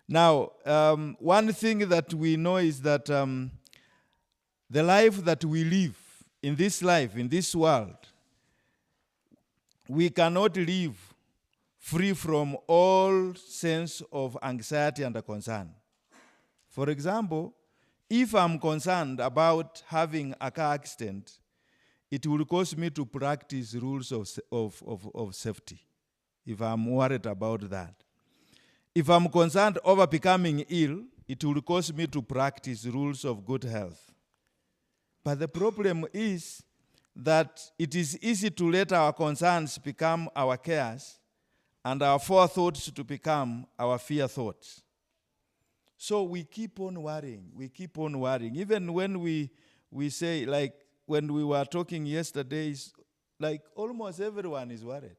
Now, one thing that we know is that the life that we live in this world, we cannot live free from all sense of anxiety and concern. For example, if I'm concerned about having a car accident, it will cause me to practice rules of safety, if I'm worried about that. If I'm concerned over becoming ill, it will cause me to practice rules of good health. But the problem is that it is easy to let our concerns become our cares and our forethoughts to become our fear thoughts. So we keep on worrying, Even when we say, like when we were talking yesterday, like almost everyone is worried.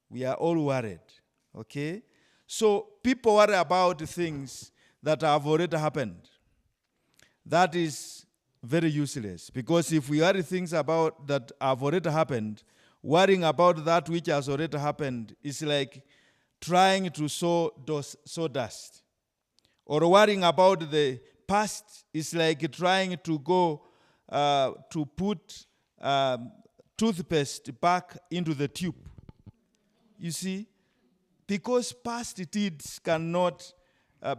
We are all worried, okay? So people worry about things that have already happened. That is very useless, because if we worry things about that have already happened, worrying about that which has already happened is like trying to sow dust. Or worrying about the past is like trying to go to put toothpaste back into the tube. You see? Because past deeds cannot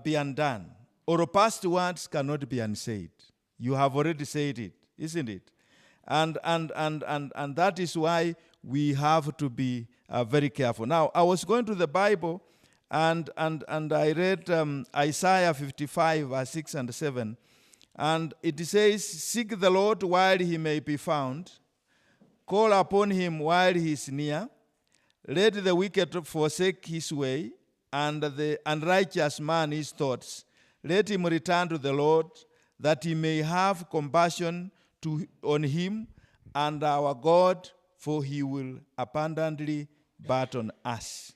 be undone, or past words cannot be unsaid. You have already said it, isn't it? And that is why we have to be very careful. Now, I was going to the Bible, and I read Isaiah 55, verse 6 and 7, and it says, "Seek the Lord while he may be found, call upon him while he is near. Let the wicked forsake his way, and the unrighteous man his thoughts. Let him return to the Lord, that he may have compassion on him and our God, for he will abundantly pardon us."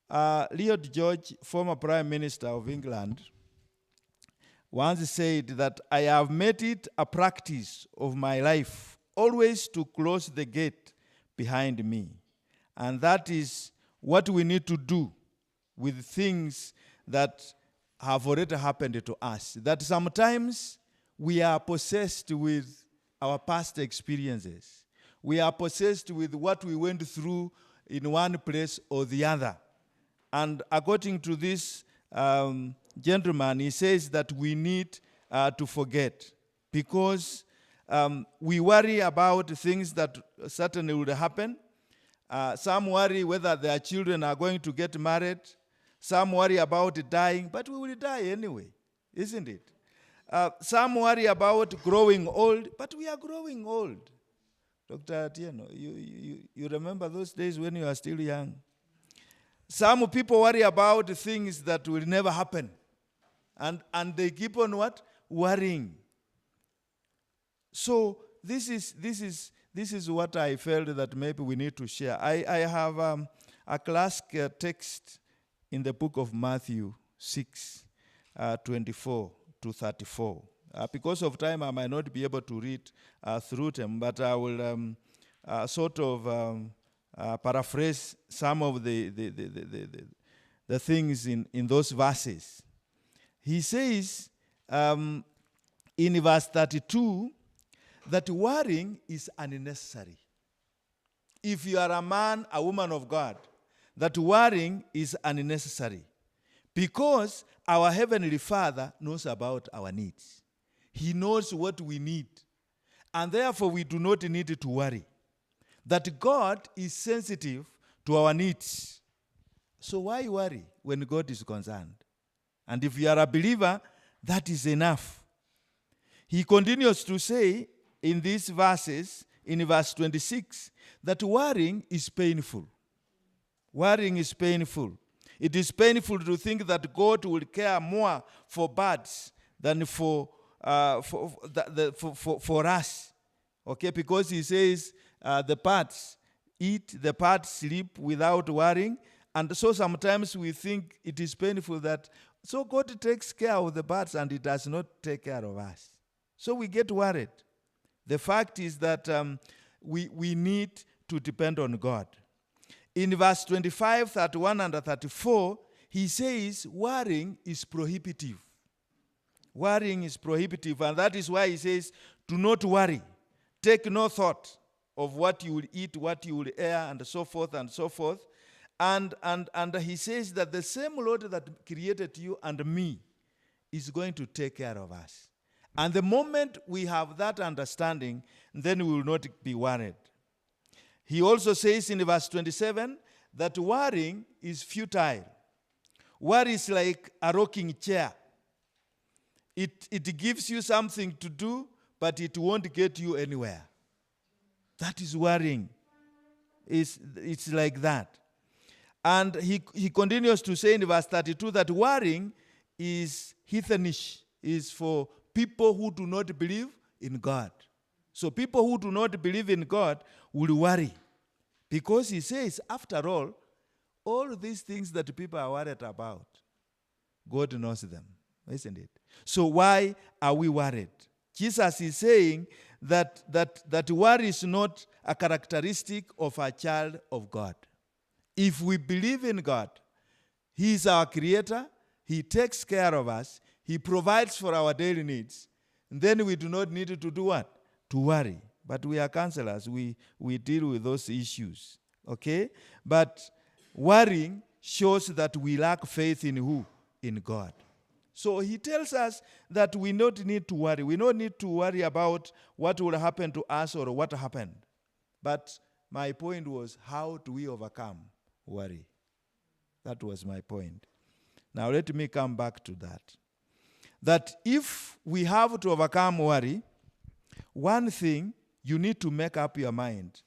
Lloyd George, former Prime Minister of England, once said that, "I have made it a practice of my life always to close the gate behind me." And that is what we need to do with things that have already happened to us. That sometimes we are possessed with our past experiences. We are possessed with what we went through in one place or the other. And according to this gentleman, he says that we need to forget, because we worry about things that certainly will happen. Some worry whether their children are going to get married. Some worry about dying, but we will die anyway, isn't it? Some worry about growing old, but we are growing old. Dr. Atieno, you remember those days when you are still young? Some people worry about things that will never happen, and they keep on what? Worrying. So this is what I felt that maybe we need to share. I have a classic text in the book of Matthew 6, 24 to 34. Because of time, I might not be able to read through them, but I will sort of paraphrase some of the things in those verses. He says in verse 32 that worrying is unnecessary. If you are a man, a woman of God, that worrying is unnecessary, because our Heavenly Father knows about our needs. He knows what we need, and therefore we do not need to worry. That God is sensitive to our needs. So why worry when God is concerned? And if you are a believer, that is enough. He continues to say in these verses, in verse 26, that worrying is painful. Worrying is painful. It is painful to think that God will care more for birds than for us. Okay, because he says the birds eat, the birds sleep without worrying. And so sometimes we think it is painful that, so God takes care of the birds and he does not take care of us. So we get worried. The fact is that we need to depend on God. In verse 25, 31, and 34, he says worrying is prohibitive. Worrying is prohibitive, and that is why he says, do not worry. Take no thought of what you will eat, what you will wear, and so forth and so forth. And he says that the same Lord that created you and me is going to take care of us. And the moment we have that understanding, then we will not be worried. He also says in verse 27 that worrying is futile. Worry is like a rocking chair. It gives you something to do, but it won't get you anywhere. That is worrying. It's like that. And he continues to say in verse 32 that worrying is heathenish, is for people who do not believe in God. So people who do not believe in God will worry. Because he says, after all these things that people are worried about, God knows them, isn't it? So why are we worried? Jesus is saying that worry is not a characteristic of a child of God. If we believe in God, He is our creator, He takes care of us, He provides for our daily needs, and then we do not need to do what? To worry. But we are counselors. We deal with those issues. Okay? But worrying shows that we lack faith in who? In God. So he tells us that we don't need to worry. We don't need to worry about what will happen to us or what happened. But my point was, how do we overcome worry? That was my point. Now let me come back to that. That if we have to overcome worry, one thing, you need to make up your mind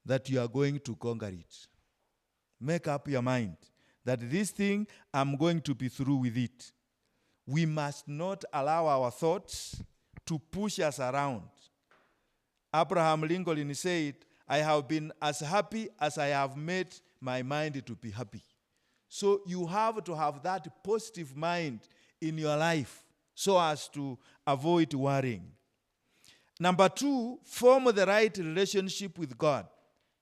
that you are going to conquer it. Make up your mind that this thing, I'm going to be through with it. We must not allow our thoughts to push us around. Abraham Lincoln said, I have been as happy as I have made my mind to be happy. So you have to have that positive mind in your life so as to avoid worrying. Number 2, form the right relationship with God,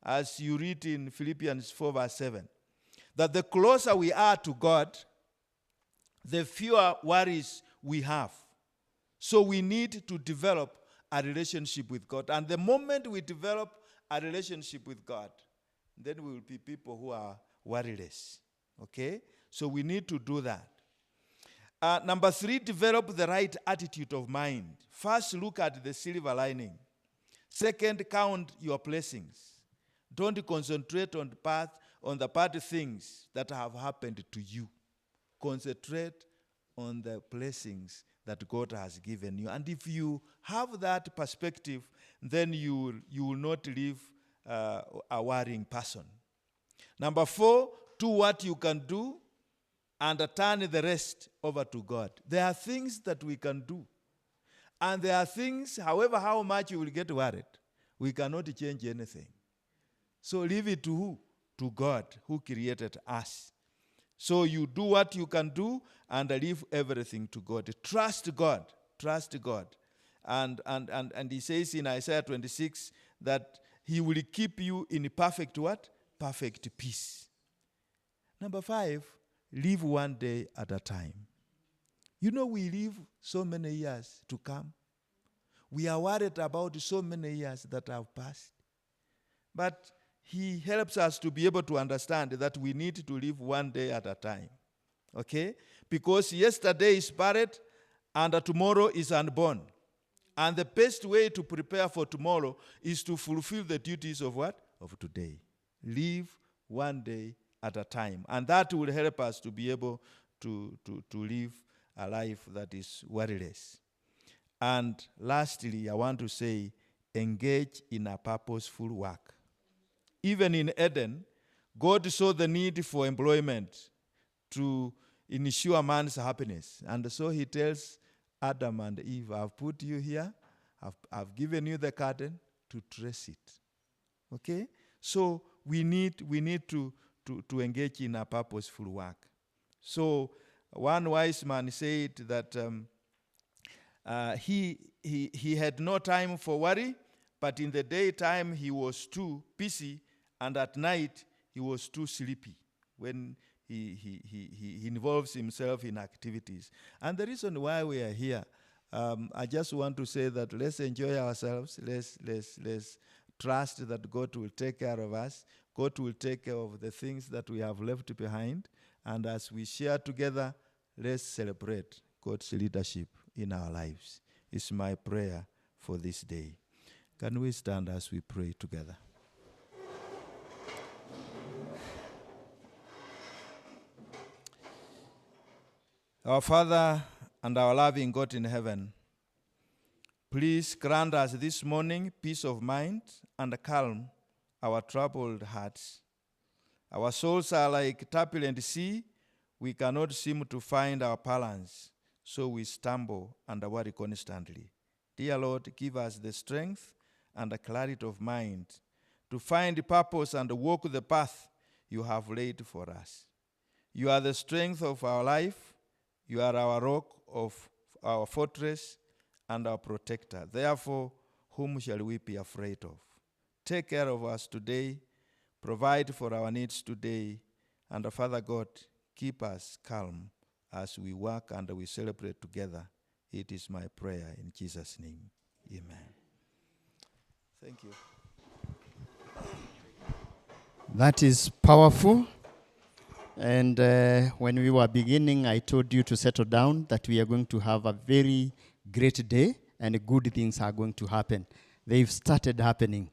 as you read in Philippians 4 verse 7. That the closer we are to God, the fewer worries we have. So we need to develop a relationship with God. And the moment we develop a relationship with God, then we will be people who are worryless. Okay? So we need to do that. Number 3, develop the right attitude of mind. First, look at the silver lining. Second, count your blessings. Don't concentrate on the bad things that have happened to you. Concentrate on the blessings that God has given you. And if you have that perspective, then you will not live a worrying person. Number 4, do what you can do and turn the rest over to God. There are things that we can do. And there are things, however how much you will get worried, we cannot change anything. So leave it to who? To God, who created us. So you do what you can do and leave everything to God. Trust God. Trust God. And he says in Isaiah 26 that he will keep you in perfect what? Perfect peace. Number 5, live one day at a time. You know, we live so many years to come. We are worried about so many years that have passed. But he helps us to be able to understand that we need to live one day at a time. Okay? Because yesterday is buried and tomorrow is unborn. And the best way to prepare for tomorrow is to fulfill the duties of what? Of today. Live one day at a time. And that will help us to be able to live a life that is worryless. And lastly, I want to say, engage in a purposeful work. Even in Eden, God saw the need for employment to ensure man's happiness. And so he tells Adam and Eve, I've put you here, I've given you the garden to trace it. Okay? So we need to engage in a purposeful work. So one wise man said that he had no time for worry, but in the daytime he was too busy, and at night he was too sleepy. When he involves himself in activities. And the reason why we are here, I just want to say that let's enjoy ourselves. Let's trust that God will take care of us. God will take care of the things that we have left behind. And as we share together, let's celebrate God's leadership in our lives. It's my prayer for this day. Can we stand as we pray together? Our Father and our loving God in heaven, please grant us this morning peace of mind and calm our troubled hearts. Our souls are like turbulent sea. We cannot seem to find our balance, so we stumble and worry constantly. Dear Lord, give us the strength and the clarity of mind to find purpose and walk the path you have laid for us. You are the strength of our life. You are our rock of our fortress and our protector. Therefore, whom shall we be afraid of? Take care of us today. Provide for our needs today. And Father God, keep us calm as we work and we celebrate together. It is my prayer in Jesus' name. Amen. Thank you. That is powerful. And when we were beginning, I told you to settle down, that we are going to have a very great day and good things are going to happen. They've started happening.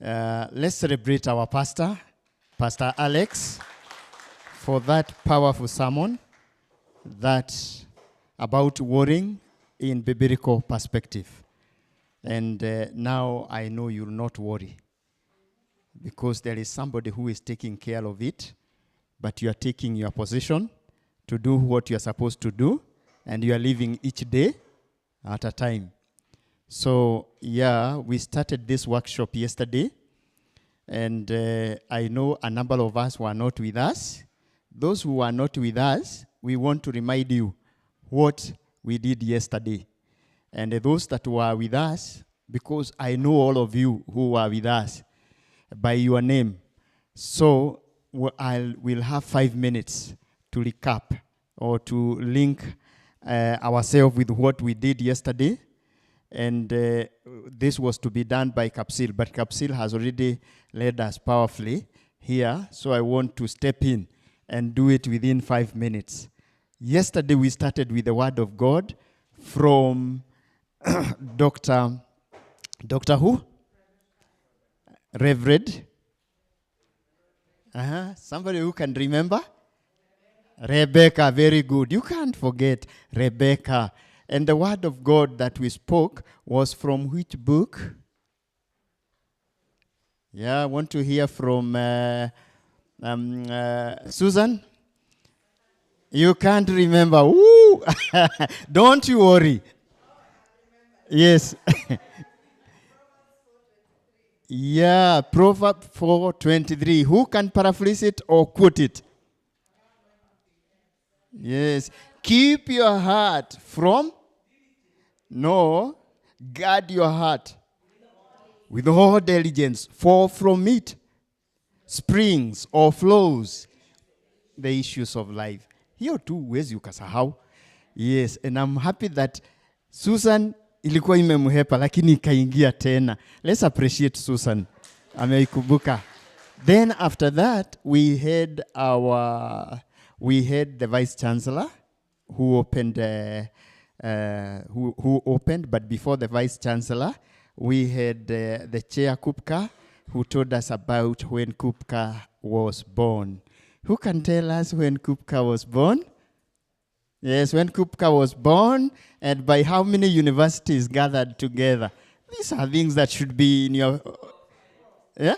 Let's celebrate our pastor, Pastor Alex, for that powerful sermon that about worrying in biblical perspective. And now I know you'll not worry, because there is somebody who is taking care of it. But you are taking your position to do what you are supposed to do, and you are living each day at a time. So, yeah, we started this workshop yesterday, and I know a number of us were not with us. Those who are not with us, we want to remind you what we did yesterday. And those that were with us, because I know all of you who were with us by your name. So, we'll have 5 minutes to recap or to link ourselves with what we did yesterday. And this was to be done by Kapsil, but Kapsil has already led us powerfully here. So I want to step in and do it within 5 minutes. Yesterday we started with the Word of God from Dr. who? Reverend. Somebody who can remember? Rebecca, very good. You can't forget Rebecca. And the word of God that we spoke was from which book? Yeah, I want to hear from Susan. You can't remember. Woo! Don't you worry. Yes. Yeah, Proverbs 4:23. Who can paraphrase it or quote it? Yes. Keep your heart from? No. Guard your heart with all diligence, for from it springs or flows the issues of life. Hiyo tu huwezi ukasahau. Yes, and I'm happy that Susan ilikuwa imemhepa lakini ikaingia tena. Let's appreciate Susan. Ameikumbuka. Then after that we had the vice chancellor who opened who opened, but before the vice chancellor we had the chair Kupca, who told us about when Kupca was born. Who can tell us when Kupca was born? Yes, when Kupca was born, and by how many universities gathered together. These are things that should be in your... Yeah?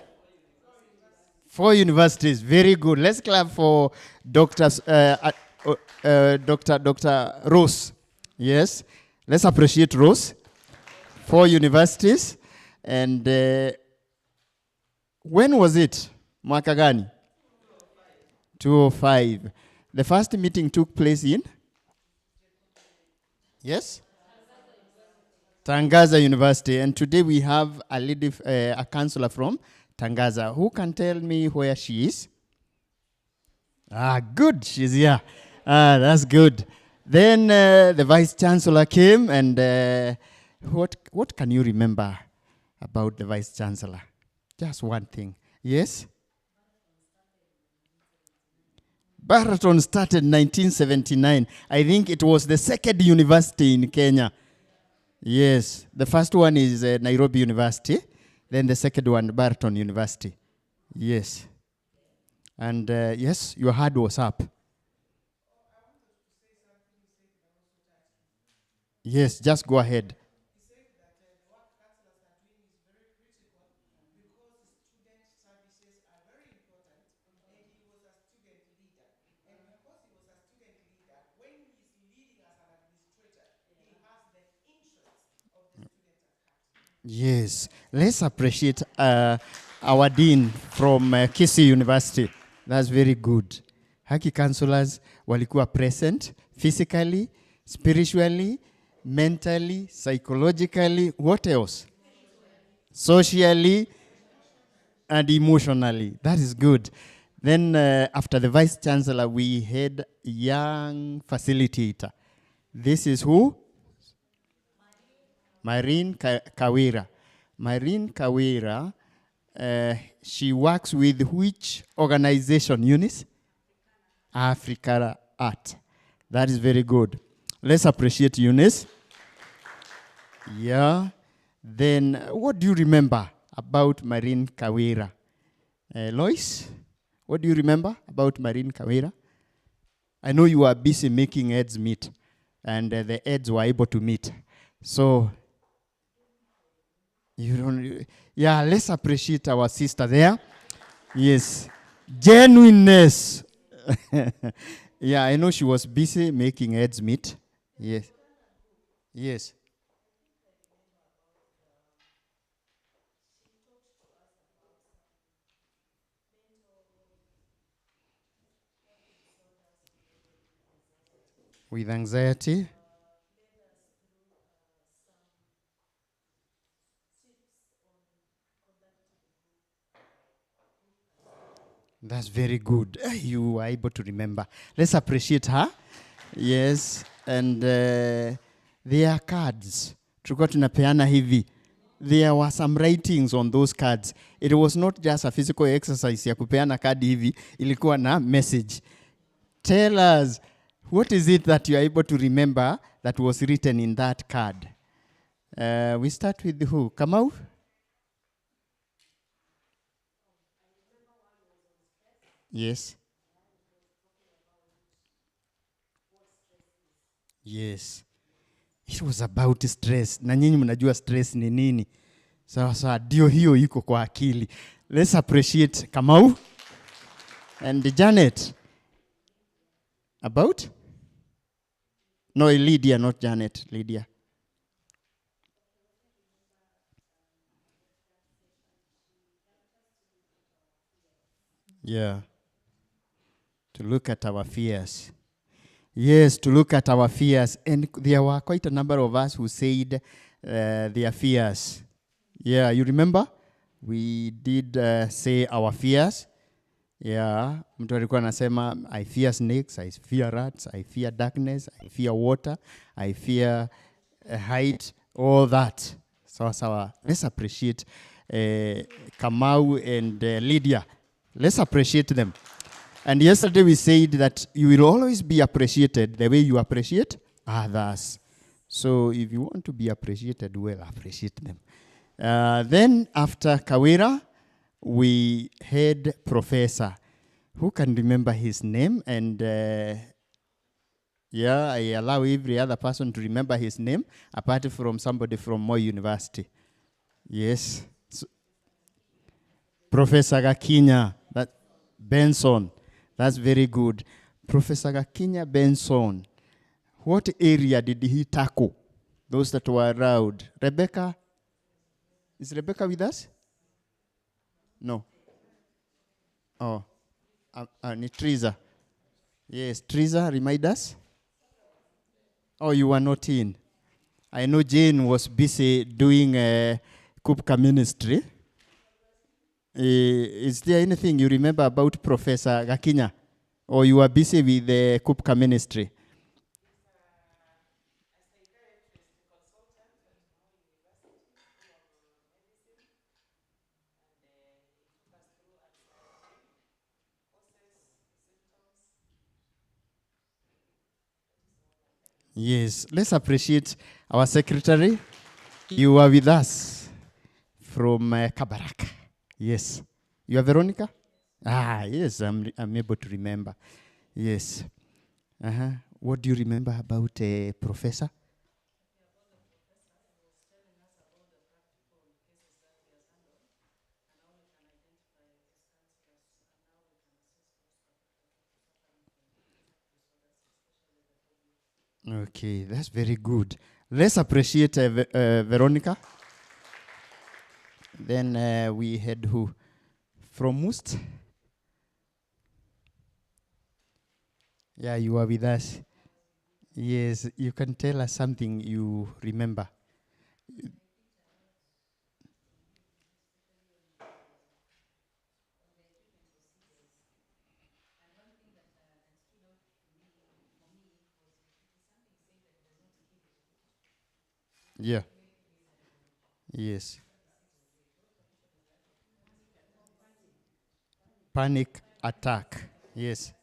4 universities. Very good. Let's clap for Dr. Rose. Yes. Let's appreciate Rose. 4 universities. And when was it? Mwaka gani? 2005. The first meeting took place in? Yes? Tangaza University. And today we have a lady, a counselor from Tangaza. Who can tell me where she is? Good. She's here. That's good. Then the Vice Chancellor came, and what can you remember about the Vice Chancellor? Just one thing. Yes? Baraton started 1979. I think it was the second university in Kenya. Yes. The first one is Nairobi University. Then the second one, Baraton University. Yes. And yes, your hand was up. Yes, just go ahead. Yes, let's appreciate our dean from Kisii University. That's very good. Haki counselors walikuwa present physically, spiritually, mentally, psychologically, what else? Socially and emotionally. That is good. Then after the Vice Chancellor, we had young facilitator. This is who? Marine Kawira. Marine Kawira, she works with which organization, Eunice? Africa Art. That is very good. Let's appreciate Eunice. Yeah. Then, what do you remember about Marine Kawira? Lois, what do you remember about Marine Kawira? I know you are busy making heads meet, and the heads were able to meet. So, yeah, let's appreciate our sister there. Yes. Genuineness. Yeah, I know she was busy making heads meet. Yes. Yes. With anxiety. That's very good. You were able to remember. Let's appreciate her. Yes. And there are cards. Tulikuwa tunapeana hivi. There were some writings on those cards. It was not just a physical exercise ya kupeana card hivi. Ilikuwa na message. Tell us, what is it that you are able to remember that was written in that card? We start with who? Kamau? Yes. Yes. It was about stress. Na nyinyi mnajua stress ni nini. Sawa, ndio hiyo iko kwa akili. Let's appreciate Kamau and Janet. About? No, Lydia, not Janet. Lydia. Yeah. To look at our fears. Yes, to look at our fears. And there were quite a number of us who said their fears. Yeah, you remember? We did say our fears. Yeah, mtu alikuwa anasema, I fear snakes, I fear rats, I fear darkness, I fear water, I fear height, all that. So let's appreciate Kamau and Lydia. Let's appreciate them. And yesterday we said that you will always be appreciated the way you appreciate others. So if you want to be appreciated, well, appreciate them. Then after Kawira, we had Professor. Who can remember his name? And yeah, I allow every other person to remember his name, apart from somebody from Moi University. Yes. So, Professor Gakinya, that Benson. That's very good. Professor Gakinya Benson, what area did he tackle? Those that were around. Rebecca? Is Rebecca with us? No. Oh. Triza. Yes, Triza, remind us. Oh, you were not in. I know Jane was busy doing Kupca ministry. Is there anything you remember about Professor Gakinya? Or you are busy with the Kupca ministry? Yes, let's appreciate our secretary. You are with us from Kabarak. Yes. You are Veronica? Ah, yes, I'm able to remember. Yes. Uh-huh. What do you remember about a professor? Okay, that's very good. Let's appreciate Veronica. Then we had who? From Must? Yeah, you are with us. Yes, you can tell us something you remember. Yeah. Yes. Panic attack. Yes.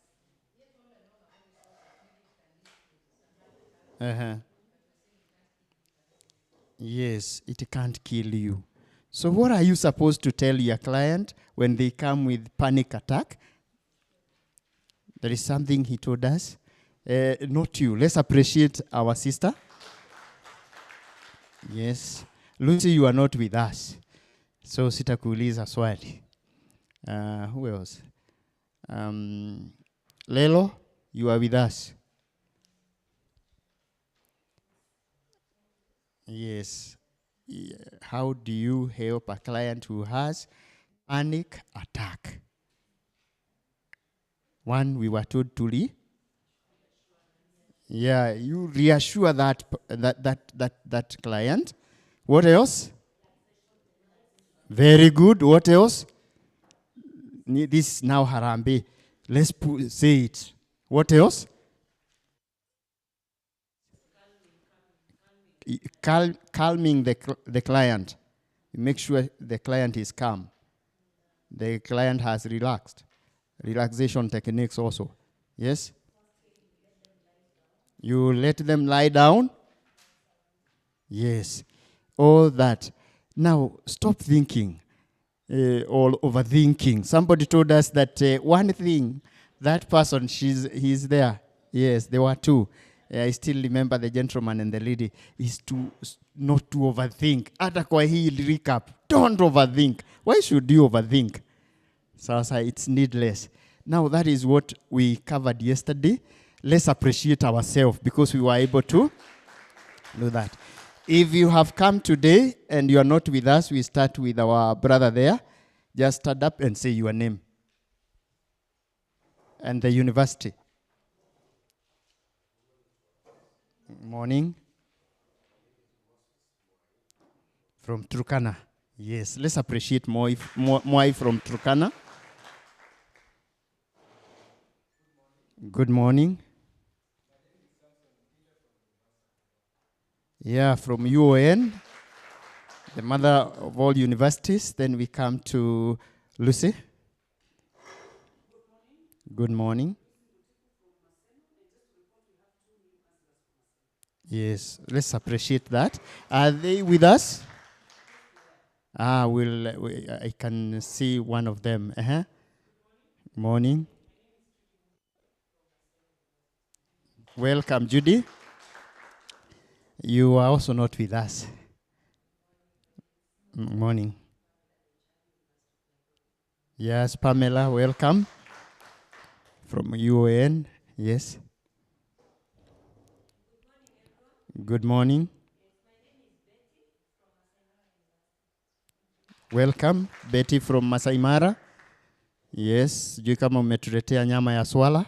Uh-huh. Yes, it can't kill you. So what are you supposed to tell your client when they come with panic attack? There is something he told us. Not you. Let's appreciate our sister. Yes. Lucy, you are not with us. So sitakuuliza swali. Who else? Lelo, you are with us. Yes. How do you help a client who has panic attack? One, we were told to yeah, you reassure that client. What else? Very good. What else? This now Harambe. Let's say it. What else? Calming the client. Make sure the client is calm. The client has relaxed. Relaxation techniques also. Yes? You let them lie down. Yes. All that. Now, stop thinking or overthinking. Somebody told us that one thing, that person, he's there. Yes, there were two. I still remember the gentleman and the lady, is to not to overthink. Hata kwa hii recap, don't overthink. Why should you overthink? So it's needless. Now, that is what we covered yesterday. Let's appreciate ourselves because we were able to do that. If you have come today and you are not with us, we start with our brother there. Just stand up and say your name and the university. Morning. From Turkana. Yes, let's appreciate Moi from Turkana. Good morning. Yeah, from UON, the mother of all universities. Then we come to Lucy. Good morning. Yes, let's appreciate that. Are they with us? I can see one of them. Morning. Welcome, Judy. You are also not with us. Morning. Yes, Pamela, welcome. From UON, yes. Good morning. Welcome, Betty from Masai Mara. Yes, sijui kama umetuletea nyama ya swala.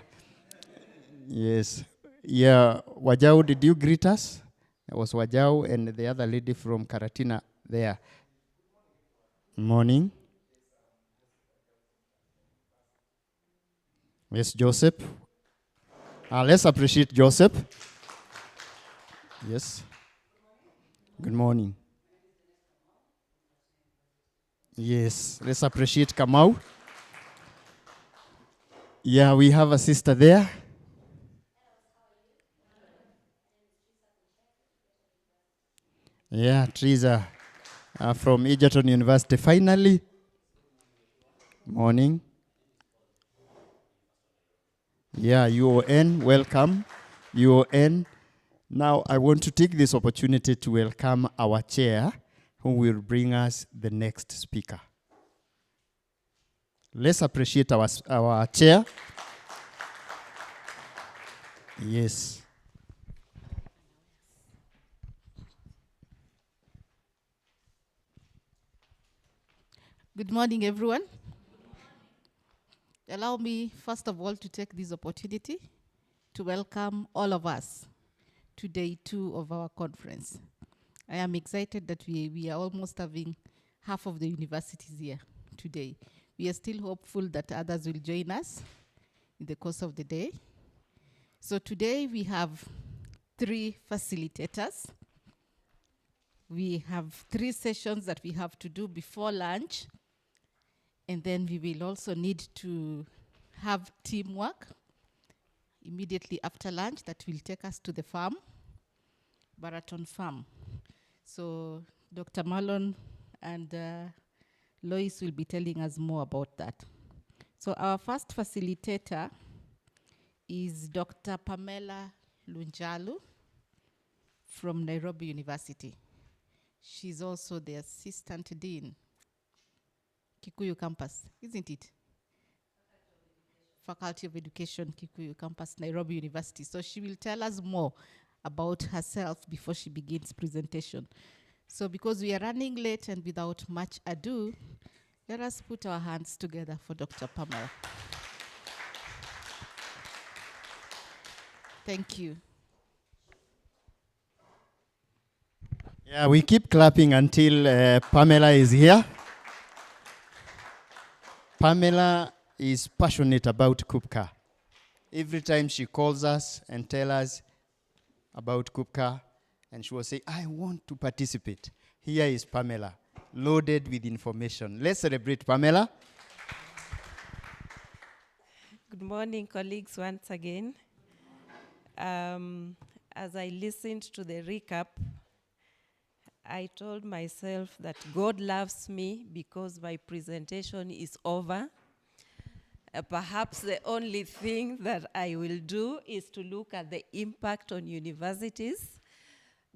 Yes. Yeah, Wajau, did you greet us? It was Wajau and the other lady from Karatina there. Morning. Yes, Joseph. Let's appreciate Joseph. Yes. Good morning. Yes, let's appreciate Kamau. Yeah, we have a sister there. Yeah, Teresa from Egerton University. Finally, morning. Yeah, UON, welcome. UON. Now, I want to take this opportunity to welcome our chair, who will bring us the next speaker. Let's appreciate our chair. Yes. Good morning, everyone. Allow me, first of all, to take this opportunity to welcome all of us to day 2 of our conference. I am excited that we are almost having half of the universities here today. We are still hopeful that others will join us in the course of the day. So today we have 3 facilitators. We have 3 sessions that we have to do before lunch. And then we will also need to have teamwork immediately after lunch that will take us to the farm, Baraton farm. So Dr. Malon and Lois will be telling us more about that. So our first facilitator is Dr. Pamela Lunjalu from Nairobi University. She's also the assistant dean, Kikuyu campus, isn't it? Faculty of Education, Kikuyu campus, Nairobi University. So she will tell us more about herself before she begins presentation. So because we are running late and without much ado, let us put our hands together for Dr. Pamela. Thank you. Yeah, we keep clapping until Pamela is here. Pamela is passionate about Kupca. Every time she calls us and tells us about Kupca, and she will say, I want to participate. Here is Pamela, loaded with information. Let's celebrate Pamela. Good morning, colleagues, once again. As I listened to the recap, I told myself that God loves me because my presentation is over. Perhaps the only thing that I will do is to look at the impact on universities,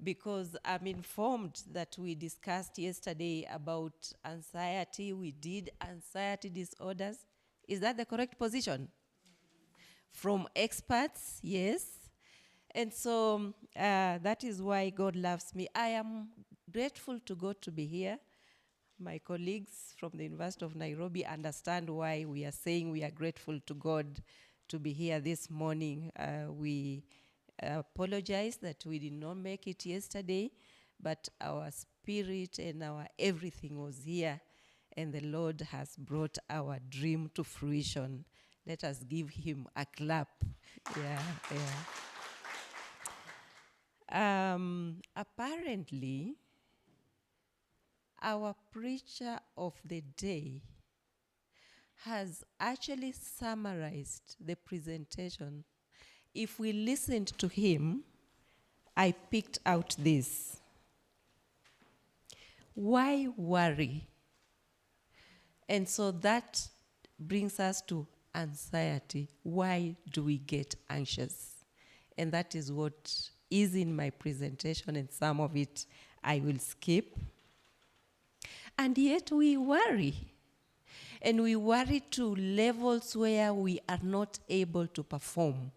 because I'm informed that we discussed yesterday about anxiety. We did anxiety disorders. Is that the correct position? From experts, yes. And so that is why God loves me. I am grateful to God to be here. My colleagues from the University of Nairobi understand why we are saying we are grateful to God to be here this morning. We apologize that we did not make it yesterday, but our spirit and our everything was here, and the Lord has brought our dream to fruition. Let us give him a clap. Yeah. Apparently, our preacher of the day has actually summarized the presentation. If we listened to him, I picked out this. Why worry? And so that brings us to anxiety. Why do we get anxious? And that is what is in my presentation, and some of it I will skip. And yet we worry. And we worry to levels where we are not able to perform.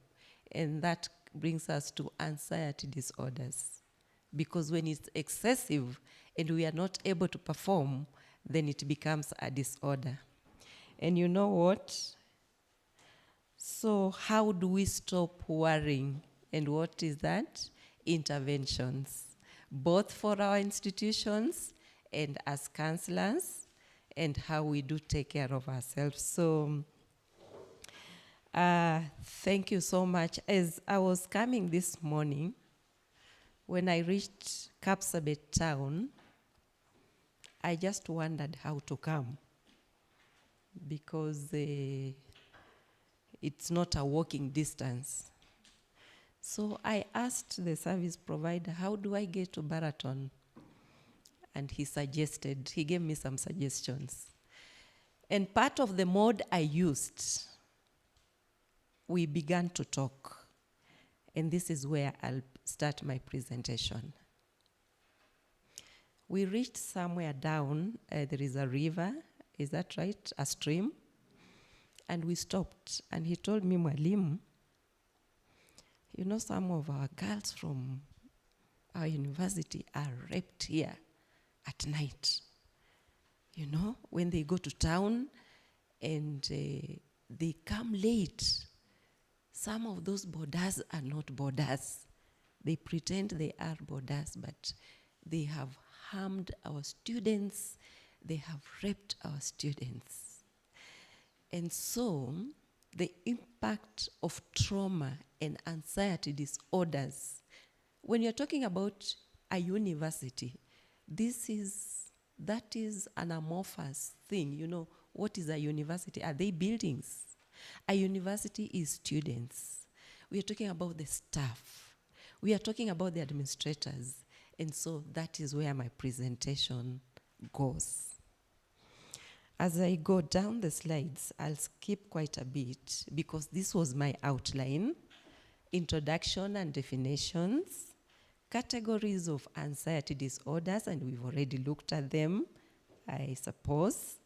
And that brings us to anxiety disorders. Because when it's excessive and we are not able to perform, then it becomes a disorder. And you know what? So how do we stop worrying? And what is that? Interventions, both for our institutions and as counselors, and how we do take care of ourselves. So Thank you so much. As I was coming this morning, when I reached Kupca town, I just wondered how to come because it's not a walking distance. So I asked the service provider, how do I get to Baraton? And he gave me some suggestions. And part of the mode I used, we began to talk. And this is where I'll start my presentation. We reached somewhere down, there is a river, is that right? A stream. And we stopped, and he told me, Mwalimu, you know, some of our girls from our university are raped here at night. You know, when they go to town and they come late. Some of those borders are not borders. They pretend they are borders, but they have harmed our students. They have raped our students. And so the impact of trauma and anxiety disorders, when you're talking about a university, that is an amorphous thing. You know, what is a university? Are they buildings? A university is students. We are talking about the staff. We are talking about the administrators. And so that is where my presentation goes. As I go down the slides, I'll skip quite a bit because this was my outline. Introduction and definitions, categories of anxiety disorders, and we've already looked at them, I suppose.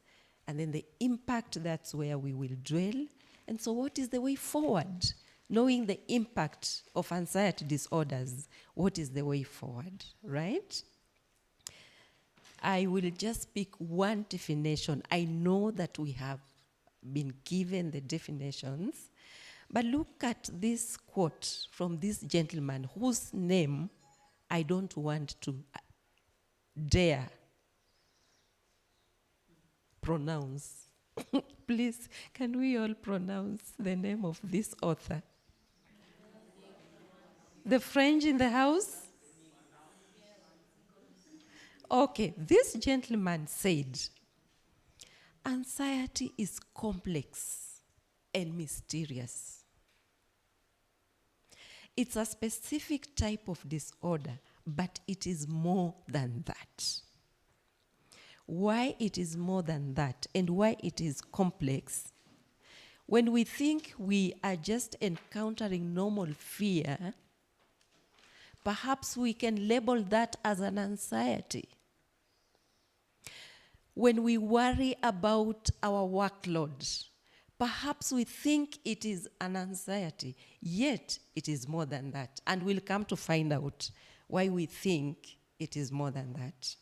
And then the impact, that's where we will dwell. And so what is the way forward? Knowing the impact of anxiety disorders, what is the way forward, right? I will just pick one definition. I know that we have been given the definitions, but look at this quote from this gentleman whose name I don't want to dare pronounce. Please, can we all pronounce the name of this author? The French in the house? Okay, this gentleman said, anxiety is complex and mysterious. It's a specific type of disorder, but it is more than that. Why it is more than that and why it is complex? When we think we are just encountering normal fear, perhaps we can label that as an anxiety. When we worry about our workload, perhaps we think it is an anxiety, yet it is more than that. And we'll come to find out why we think it is more than that.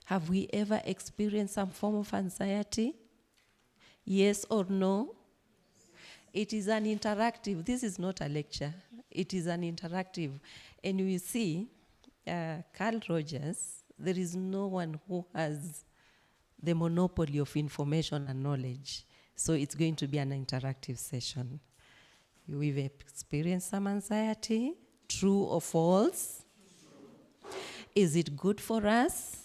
Have we ever experienced some form of anxiety? Yes or no? It is an interactive. This is not a lecture. It is an interactive. And you see, Carl Rogers, there is no one who has the monopoly of information and knowledge. So it's going to be an interactive session. We've experienced some anxiety. True or false? Is it good for us?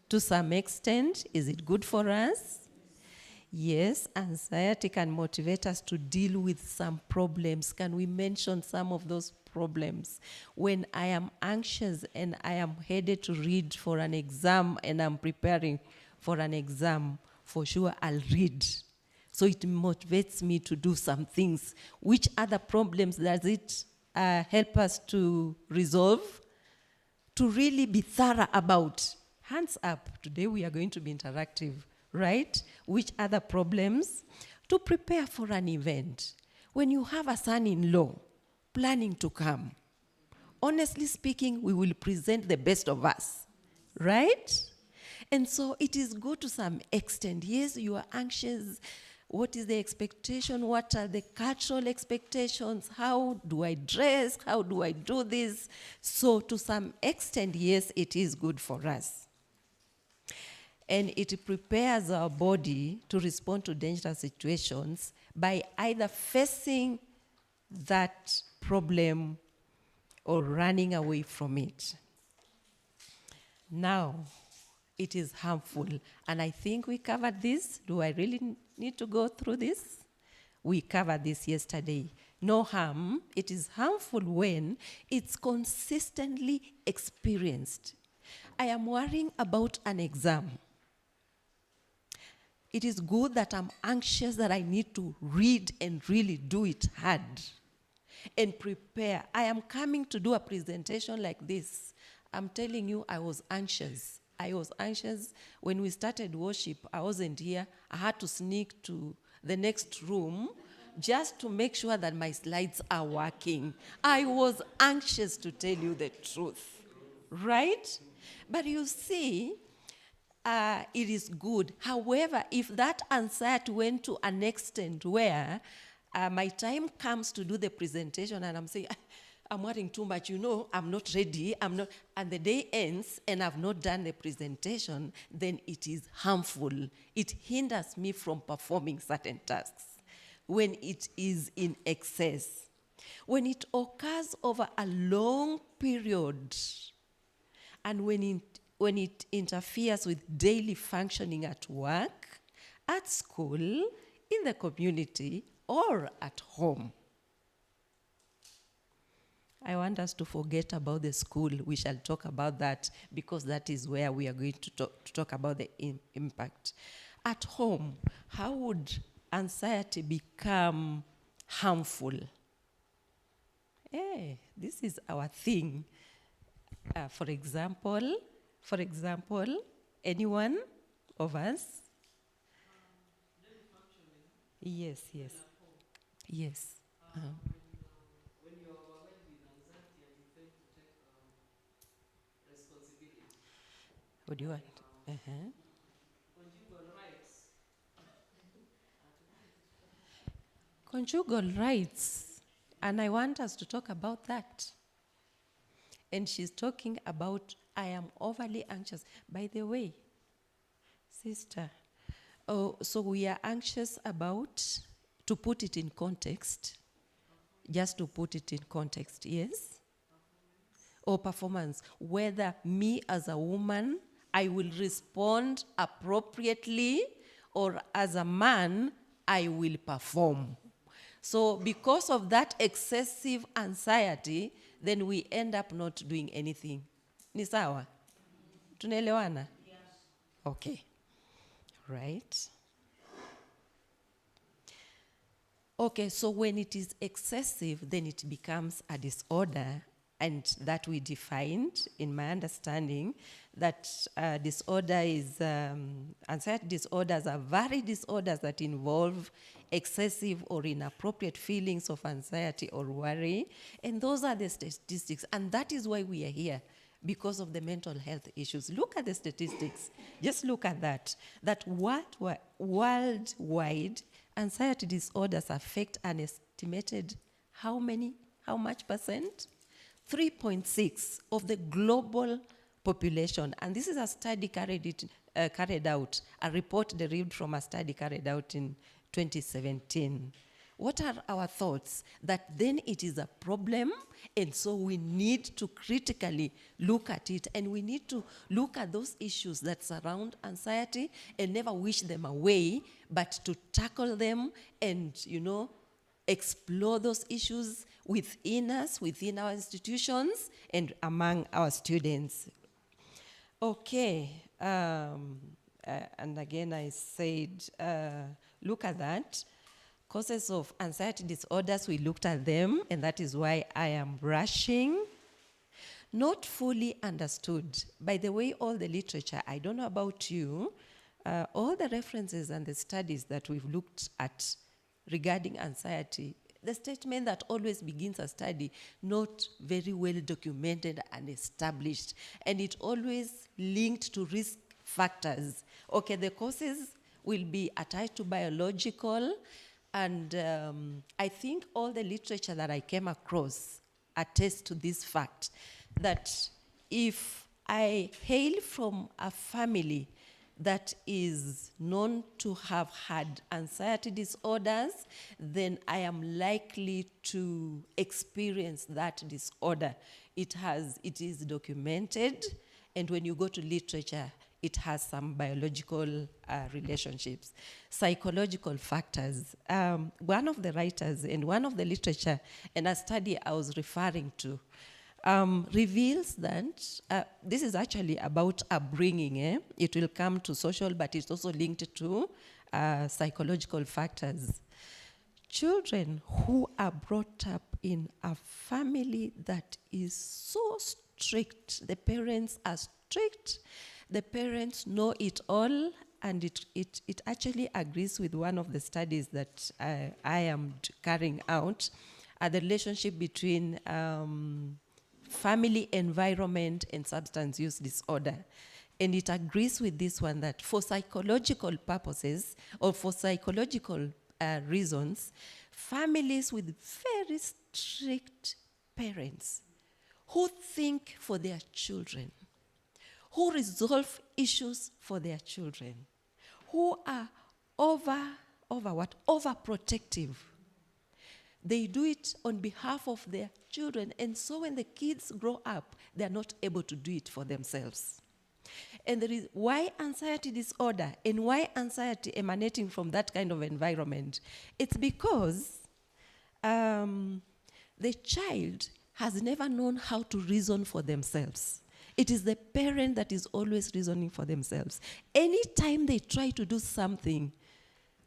To some extent, is it good for us? Yes, anxiety can motivate us to deal with some problems. Can we mention some of those problems? When I am anxious and I am headed to read for an exam and I'm preparing for an exam, for sure I'll read. So it motivates me to do some things. Which other problems does it help us to resolve? To really be thorough about. Hands up. Today we are going to be interactive, right? Which other problems? To prepare for an event. When you have a son-in-law planning to come, honestly speaking, we will present the best of us, right? And so it is good to some extent. Yes, you are anxious. What is the expectation? What are the cultural expectations? How do I dress? How do I do this? So to some extent, yes, it is good for us. And it prepares our body to respond to dangerous situations by either facing that problem or running away from it. Now, it is harmful. And I think we covered this. Do I really need to go through this? We covered this yesterday. No harm. It is harmful when it's consistently experienced. I am worrying about an exam. It is good that I'm anxious that I need to read and really do it hard and prepare. I am coming to do a presentation like this. I'm telling you, I was anxious. I was anxious when we started worship. I wasn't here. I had to sneak to the next room just to make sure that my slides are working. I was anxious, to tell you the truth, right? But you see, it is good. However, if that anxiety went to an extent where my time comes to do the presentation and I'm saying, I'm worrying too much, I'm not ready, and the day ends and I've not done the presentation, then it is harmful. It hinders me from performing certain tasks when it is in excess. When it occurs over a long period and when it interferes with daily functioning at work, at school, in the community, or at home. I want us to forget about the school. We shall talk about that because that is where we are going to talk about the impact. At home, how would anxiety become harmful? This is our thing. For example, anyone of us? Yes. Yes. When you are overwhelmed with anxiety and you fail to take responsibility. What do you want? Conjugal rights. Conjugal rights. And I want us to talk about that. And she's talking about, I am overly anxious. By the way, sister, so we are anxious about, to put it in context, just to put it in context, yes? Or performance. Whether me as a woman, I will respond appropriately, or as a man, I will perform. So because of that excessive anxiety, then we end up not doing anything. Ni sawa? Tunaelewana? Yes. Okay. Right. Okay, so when it is excessive, then it becomes a disorder, and that we defined, in my understanding, that disorder is, anxiety disorders are varied disorders that involve excessive or inappropriate feelings of anxiety or worry, and those are the statistics, and that is why we are here, because of the mental health issues. Look at the statistics. Just look at that. That worldwide, anxiety disorders affect an estimated how much percent? 3.6 of the global population. And this is a study carried out, a report derived from a study carried out in 2017. What are our thoughts? That then it is a problem, and so we need to critically look at it, and we need to look at those issues that surround anxiety and never wish them away, but to tackle them and, explore those issues within us, within our institutions, and among our students. Okay, and again I said, look at that. Causes of anxiety disorders, we looked at them, and that is why I am rushing. Not fully understood. By the way, all the literature, I don't know about you, all the references and the studies that we've looked at regarding anxiety, the statement that always begins a study, not very well documented and established, and it always linked to risk factors. Okay, the causes will be attached to biological, and I think all the literature that I came across attests to this fact, that if I hail from a family that is known to have had anxiety disorders, then I am likely to experience that disorder. It is documented, and when you go to literature, it has some biological relationships. Psychological factors. One of the writers and one of the literature and a study I was referring to reveals that this is actually about upbringing. It will come to social, but it's also linked to psychological factors. Children who are brought up in a family that is so strict, the parents are strict, the parents know it all, and it actually agrees with one of the studies that I am carrying out, the relationship between family environment and substance use disorder. And it agrees with this one that for psychological purposes or for psychological reasons, families with very strict parents who think for their children, who resolve issues for their children, who are overprotective. They do it on behalf of their children, and so when the kids grow up, they are not able to do it for themselves. And there is why anxiety disorder and why anxiety emanating from that kind of environment. It's because the child has never known how to reason for themselves. It is the parent that is always reasoning for themselves. Anytime they try to do something,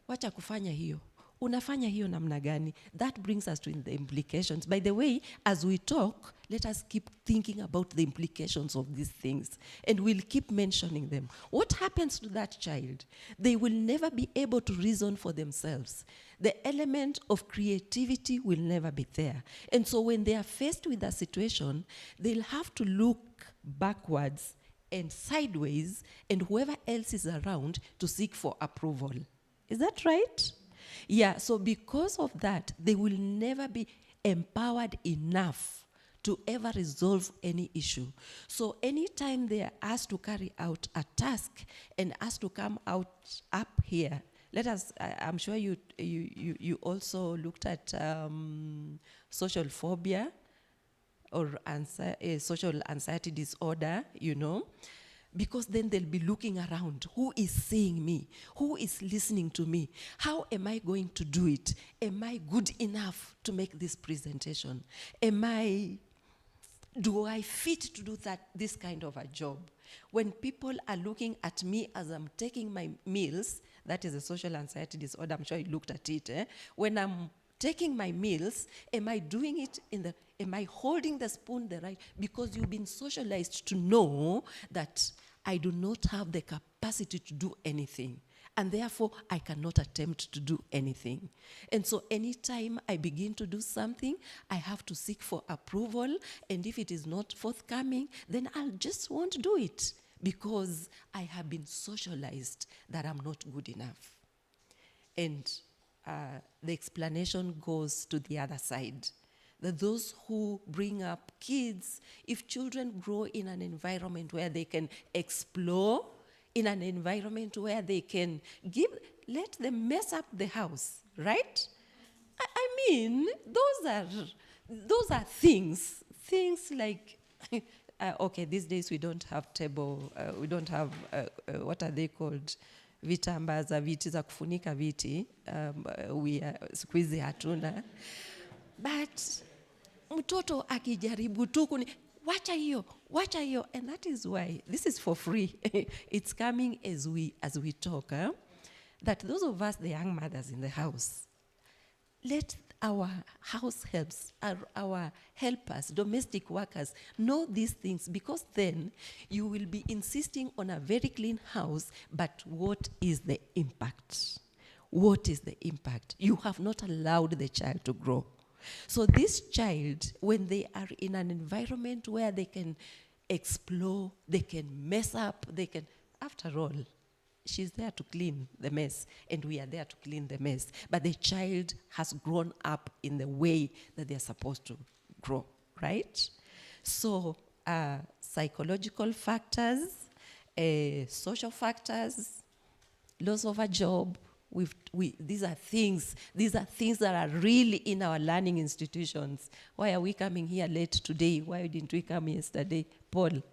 wacha kufanya hiyo. Unafanya hiyo namna gani? That brings us to the implications. By the way, as we talk, let us keep thinking about the implications of these things, and we'll keep mentioning them. What happens to that child? They will never be able to reason for themselves. The element of creativity will never be there. And so when they are faced with a situation, they'll have to look backwards and sideways and whoever else is around to seek for approval. Is that right? Yeah, so because of that, they will never be empowered enough to ever resolve any issue. So anytime they are asked to carry out a task and asked to come out up here, let us, I'm sure you also looked at social phobia or social anxiety disorder, you know, because then they'll be looking around. Who is seeing me? Who is listening to me? How am I going to do it? Am I good enough to make this presentation? Do I fit to do this kind of a job? When people are looking at me as I'm taking my meals, that is a social anxiety disorder, I'm sure you looked at it. When I'm taking my meals, am I doing it am I holding the spoon the right? Because you've been socialized to know that I do not have the capacity to do anything, and therefore I cannot attempt to do anything. And so anytime I begin to do something, I have to seek for approval, and if it is not forthcoming, then I'll just won't do it because I have been socialized that I'm not good enough. And the explanation goes to the other side. That those who bring up kids, if children grow in an environment where they can explore, in an environment where they can let them mess up the house, right? I mean, those are things like, okay, these days we don't have we don't have, what are they called? Vitambaza, viti za kufunika viti, siku hizi hatuna. But mtoto akijaribu tu wacha hiyo, and that is why this is for free. It's coming as we talk, that those of us, the young mothers in the house, let our house helps, our helpers, domestic workers know these things, because then you will be insisting on a very clean house, but what is the impact? What is the impact? You have not allowed the child to grow. So this child, when they are in an environment where they can explore, they can mess up, after all, she's there to clean the mess, and we are there to clean the mess. But the child has grown up in the way that they're supposed to grow, right? So psychological factors, social factors, loss of a job, these are things that are really in our learning institutions. Why are we coming here late today? Why didn't we come yesterday? Paul,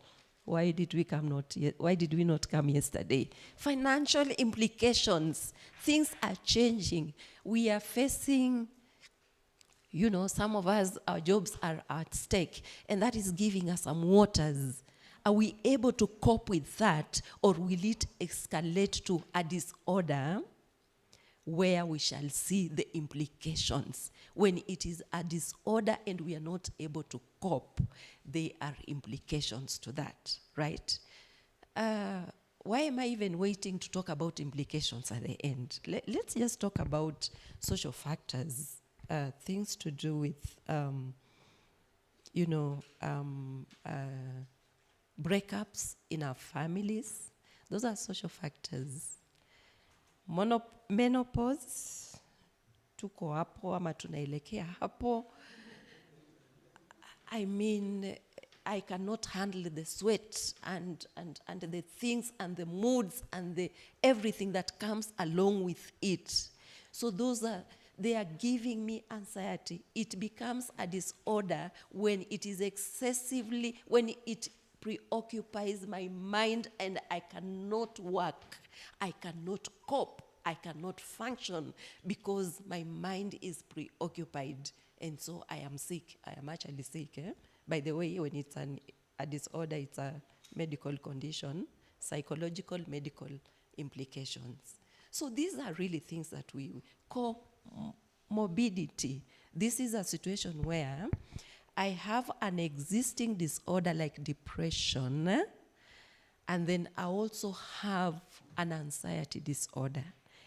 why did we not come yesterday? Financial implications. Things are changing. We are facing, some of us, our jobs are at stake, and that is giving us some waters. Are we able to cope with that, or will it escalate to a disorder where we shall see the implications? When it is a disorder and we are not able to cope, there are implications to that, right? Why am I even waiting to talk about implications at the end? Let's just talk about social factors, things to do with, breakups in our families. Those are social factors. Menopause, tuko hapo ama tunaelekea hapo. I mean, I cannot handle the sweat and the things and the moods and the everything that comes along with it. So they are giving me anxiety. It becomes a disorder when it is excessively, when it preoccupies my mind and I cannot work. I cannot cope. I cannot function because my mind is preoccupied. And so I am sick. I am actually sick. By the way, when it's a disorder, it's a medical condition, psychological, medical implications. So these are really things that we call morbidity. This is a situation where I have an existing disorder like depression, and then I also have an anxiety disorder.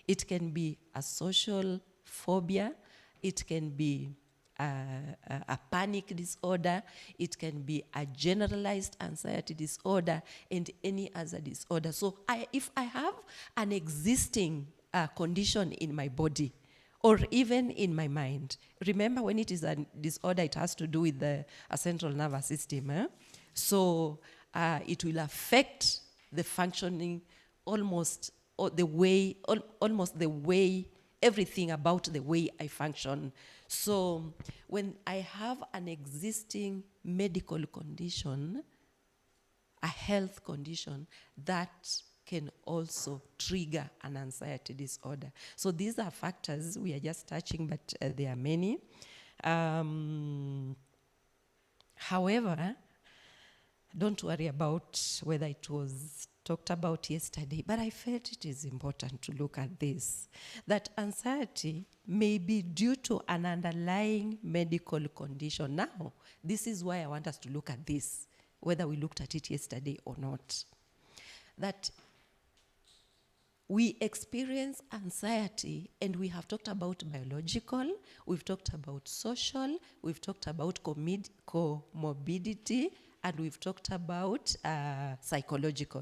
It can be a social phobia. It can be a panic disorder. It can be a generalized anxiety disorder and any other disorder. So if I have an existing condition in my body or even in my mind, remember when it is a disorder, it has to do with a central nervous system. So it will affect the functioning almost the way, everything about the way I function. So when I have an existing medical condition, a health condition, that can also trigger an anxiety disorder. So these are factors we are just touching, but there are many. However, don't worry about whether it was talked about yesterday, but I felt it is important to look at this, that anxiety may be due to an underlying medical condition. Now, this is why I want us to look at this, whether we looked at it yesterday or not. That we experience anxiety, and we have talked about biological, we've talked about social, we've talked about comorbidity, and we've talked about psychological.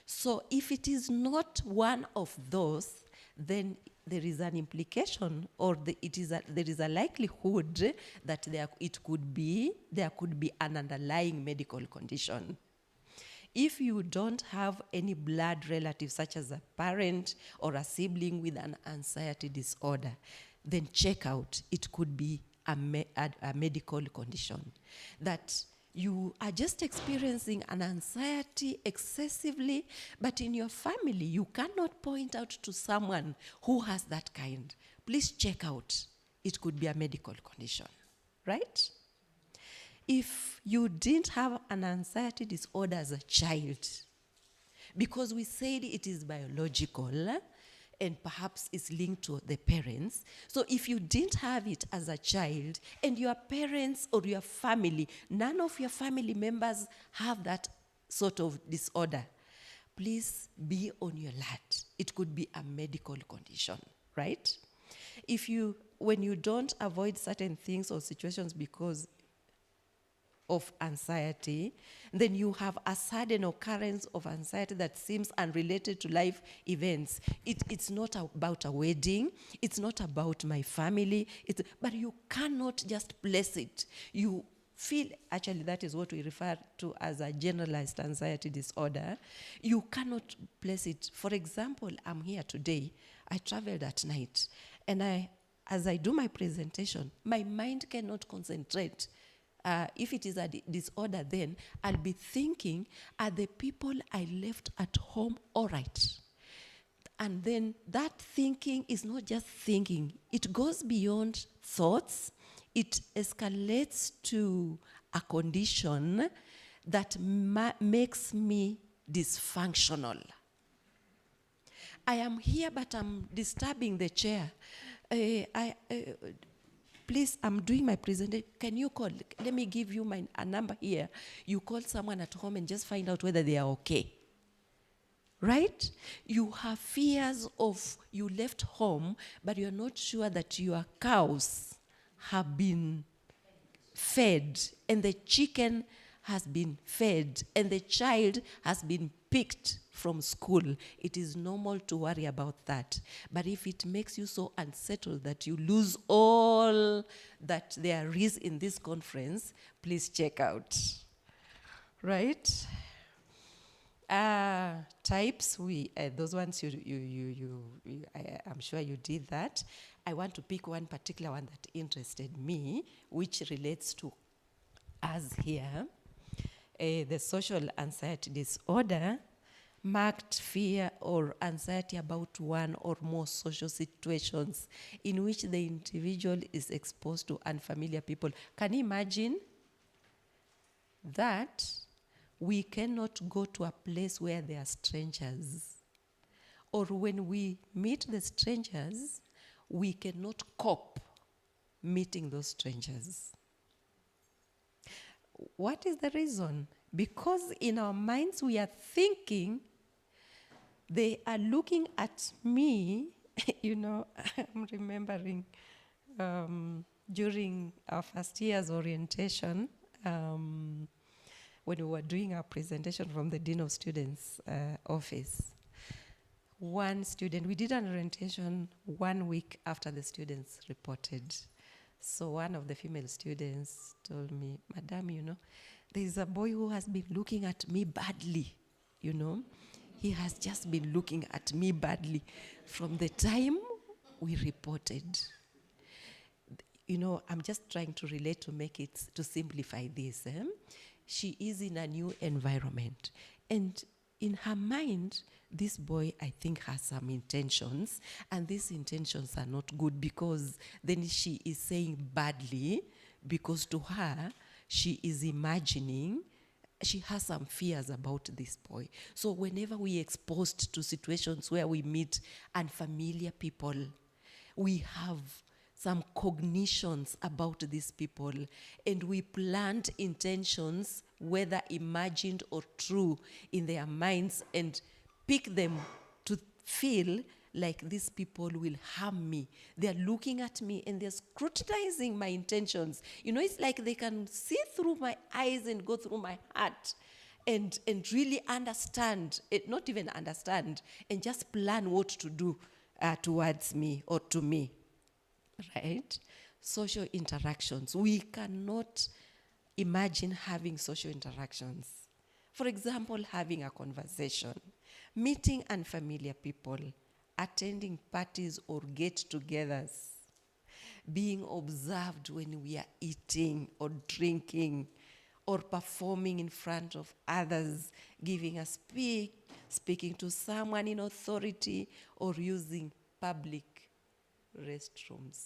So if it is not one of those, then there is an implication, or there is a likelihood that there could be an underlying medical condition. If you don't have any blood relative, such as a parent or a sibling with an anxiety disorder, then check out. It could be a medical condition. That you are just experiencing an anxiety excessively, but in your family, you cannot point out to someone who has that kind. Please check out. It could be a medical condition, right? If you didn't have an anxiety disorder as a child, because we said it is biological and perhaps it's linked to the parents. So if you didn't have it as a child and your parents or your family, none of your family members have that sort of disorder, please be on your alert. It could be a medical condition, right? When you don't avoid certain things or situations because of anxiety, then you have a sudden occurrence of anxiety that seems unrelated to life events. It's not about a wedding. It's not about my family. But you cannot just place it. You feel, actually that is what we refer to as a generalized anxiety disorder. You cannot place it. For example, I'm here today. I traveled at night. And as I do my presentation, my mind cannot concentrate. If it is a disorder, then I'll be thinking, are the people I left at home all right? And then that thinking is not just thinking. It goes beyond thoughts. It escalates to a condition that makes me dysfunctional. I am here, but I'm disturbing the chair. Please, I'm doing my presentation. Can you call? Let me give you a number here. You call someone at home and just find out whether they are okay. Right? You have fears of you left home, but you're not sure that your cows have been fed, and the chicken has been fed, and the child has been picked from school. It is normal to worry about that. But if it makes you so unsettled that you lose all that there is in this conference, please check out. Right? Types, those ones I'm sure you did that. I want to pick one particular one that interested me, which relates to us here. The social anxiety disorder, marked fear or anxiety about one or more social situations in which the individual is exposed to unfamiliar people. Can you imagine that we cannot go to a place where there are strangers? Or when we meet the strangers, we cannot cope meeting those strangers. What is the reason? Because in our minds we are thinking they are looking at me. You know, I'm remembering during our first year's orientation, when we were doing our presentation from the Dean of Students office, one student, we did an orientation 1 week after the students reported. So one of the female students told me, Madam, you know, there's a boy who has been looking at me badly, you know. He has just been looking at me badly from the time we reported. You know, I'm just trying to relate to make it, to simplify this. She is in a new environment. And in her mind, this boy, I think, has some intentions, and these intentions are not good because then she is saying badly, because to her, she is imagining, she has some fears about this boy. So whenever we are exposed to situations where we meet unfamiliar people, we have some cognitions about these people, and we plant intentions, whether imagined or true, in their minds, and pick them to feel like these people will harm me. They're looking at me and they're scrutinizing my intentions. You know, it's like they can see through my eyes and go through my heart and really understand, not even understand, and just plan what to do towards me or to me. Right? Social interactions. We cannot imagine having social interactions. For example, having a conversation, meeting unfamiliar people, attending parties or get-togethers, being observed when we are eating or drinking, or performing in front of others, giving a speech, speaking to someone in authority, or using public restrooms.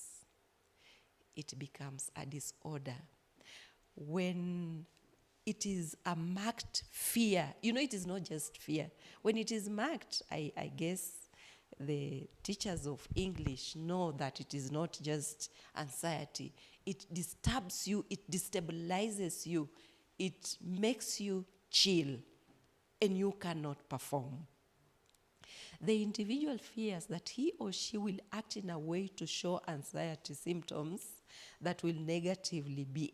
It becomes a disorder. When it is a marked fear, you know, it is not just fear. When it is marked, I guess the teachers of English know that it is not just anxiety. It disturbs you, it destabilizes you, it makes you chill, and you cannot perform. The individual fears that he or she will act in a way to show anxiety symptoms that will negatively be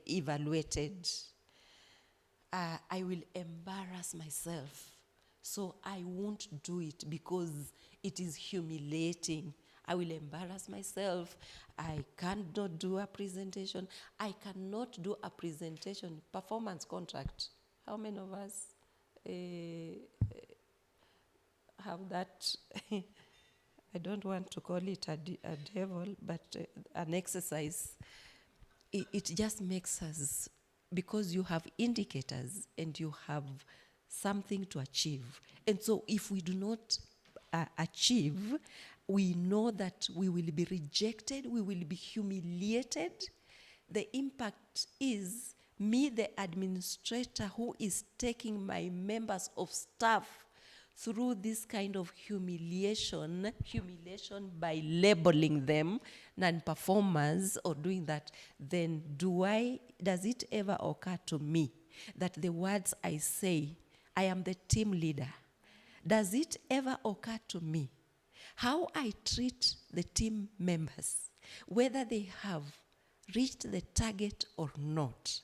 evaluated, I will embarrass myself. So I won't do it because it is humiliating. I will embarrass myself. I cannot do a presentation. I cannot do a presentation, performance contract. How many of us have that? I don't want to call it a devil, but an exercise. It just makes us, because you have indicators and you have something to achieve. And so if we do not achieve, we know that we will be rejected, we will be humiliated. The impact is me, the administrator, who is taking my members of staff through this kind of humiliation by labeling them non-performers or doing that, then does it ever occur to me that the words I say, I am the team leader, does it ever occur to me how I treat the team members, whether they have reached the target or not?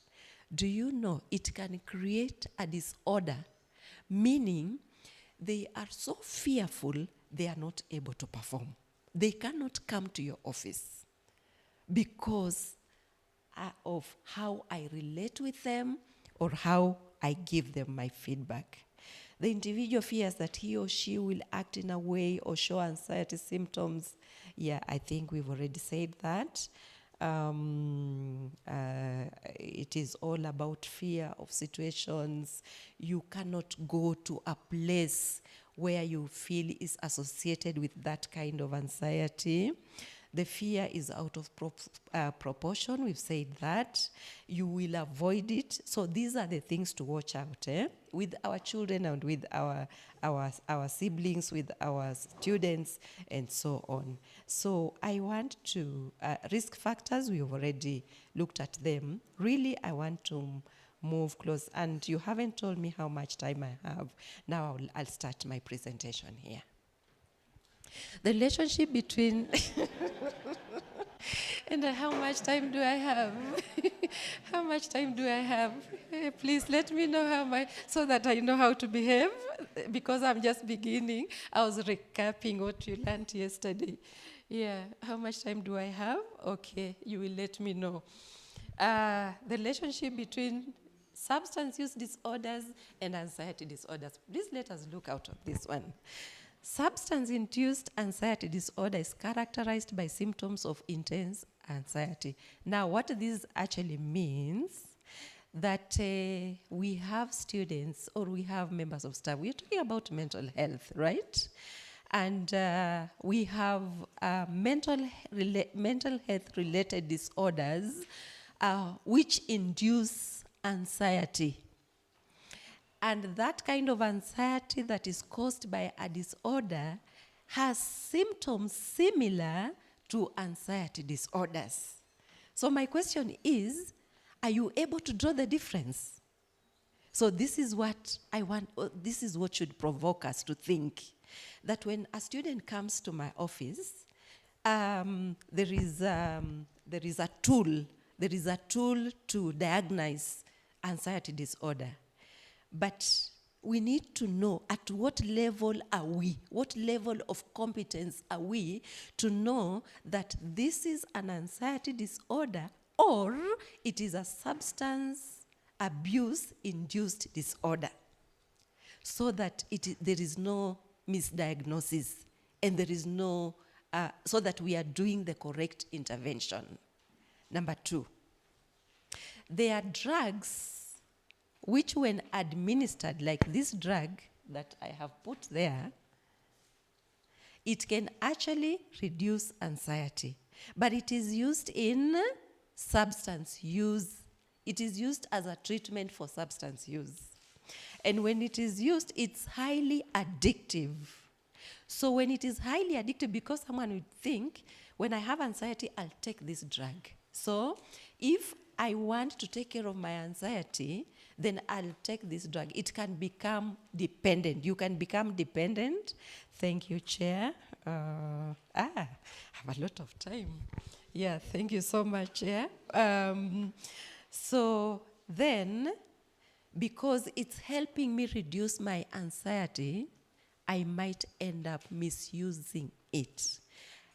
Do you know it can create a disorder, meaning they are so fearful they are not able to perform. They cannot come to your office because of how I relate with them or how I give them my feedback. The individual fears that he or she will act in a way or show anxiety symptoms. Yeah, I think we've already said that. It is all about fear of situations. You cannot go to a place where you feel is associated with that kind of anxiety. The fear is out of proportion. We've said that. You will avoid it. So these are the things to watch out with our children and with our siblings, with our students, and so on. So I want to, risk factors, we've already looked at them. Really, I want to move close. And you haven't told me how much time I have. Now I'll start my presentation here. The relationship between and how much time do I have? How much time do I have? Please let me know how much, so that I know how to behave, because I'm just beginning. I was recapping what you learned yesterday. Yeah, how much time do I have? Okay, you will let me know. The relationship between substance use disorders and anxiety disorders. Please let us look out of this one. Substance-induced anxiety disorder is characterized by symptoms of intense anxiety. Now, what this actually means, that we have students or we have members of staff. We're talking about mental health, right? And we have mental health-related disorders which induce anxiety. And that kind of anxiety that is caused by a disorder has symptoms similar to anxiety disorders. So my question is, are you able to draw the difference? So this is what I want, this is what should provoke us to think, that when a student comes to my office, there is a tool to diagnose anxiety disorder. But we need to know at what level are we, what level of competence are we to know that this is an anxiety disorder or it is a substance abuse-induced disorder, so that there is no misdiagnosis and there is no, so that we are doing the correct intervention. Number 2, there are drugs which when administered, like this drug that I have put there, it can actually reduce anxiety. But it is used in substance use. It is used as a treatment for substance use. And when it is used, it's highly addictive. So when it is highly addictive, because someone would think, when I have anxiety, I'll take this drug. So if I want to take care of my anxiety, then I'll take this drug. It can become dependent. You can become dependent. Thank you, Chair. I have a lot of time. Yeah, thank you so much. Yeah. So then, because it's helping me reduce my anxiety, I might end up misusing it.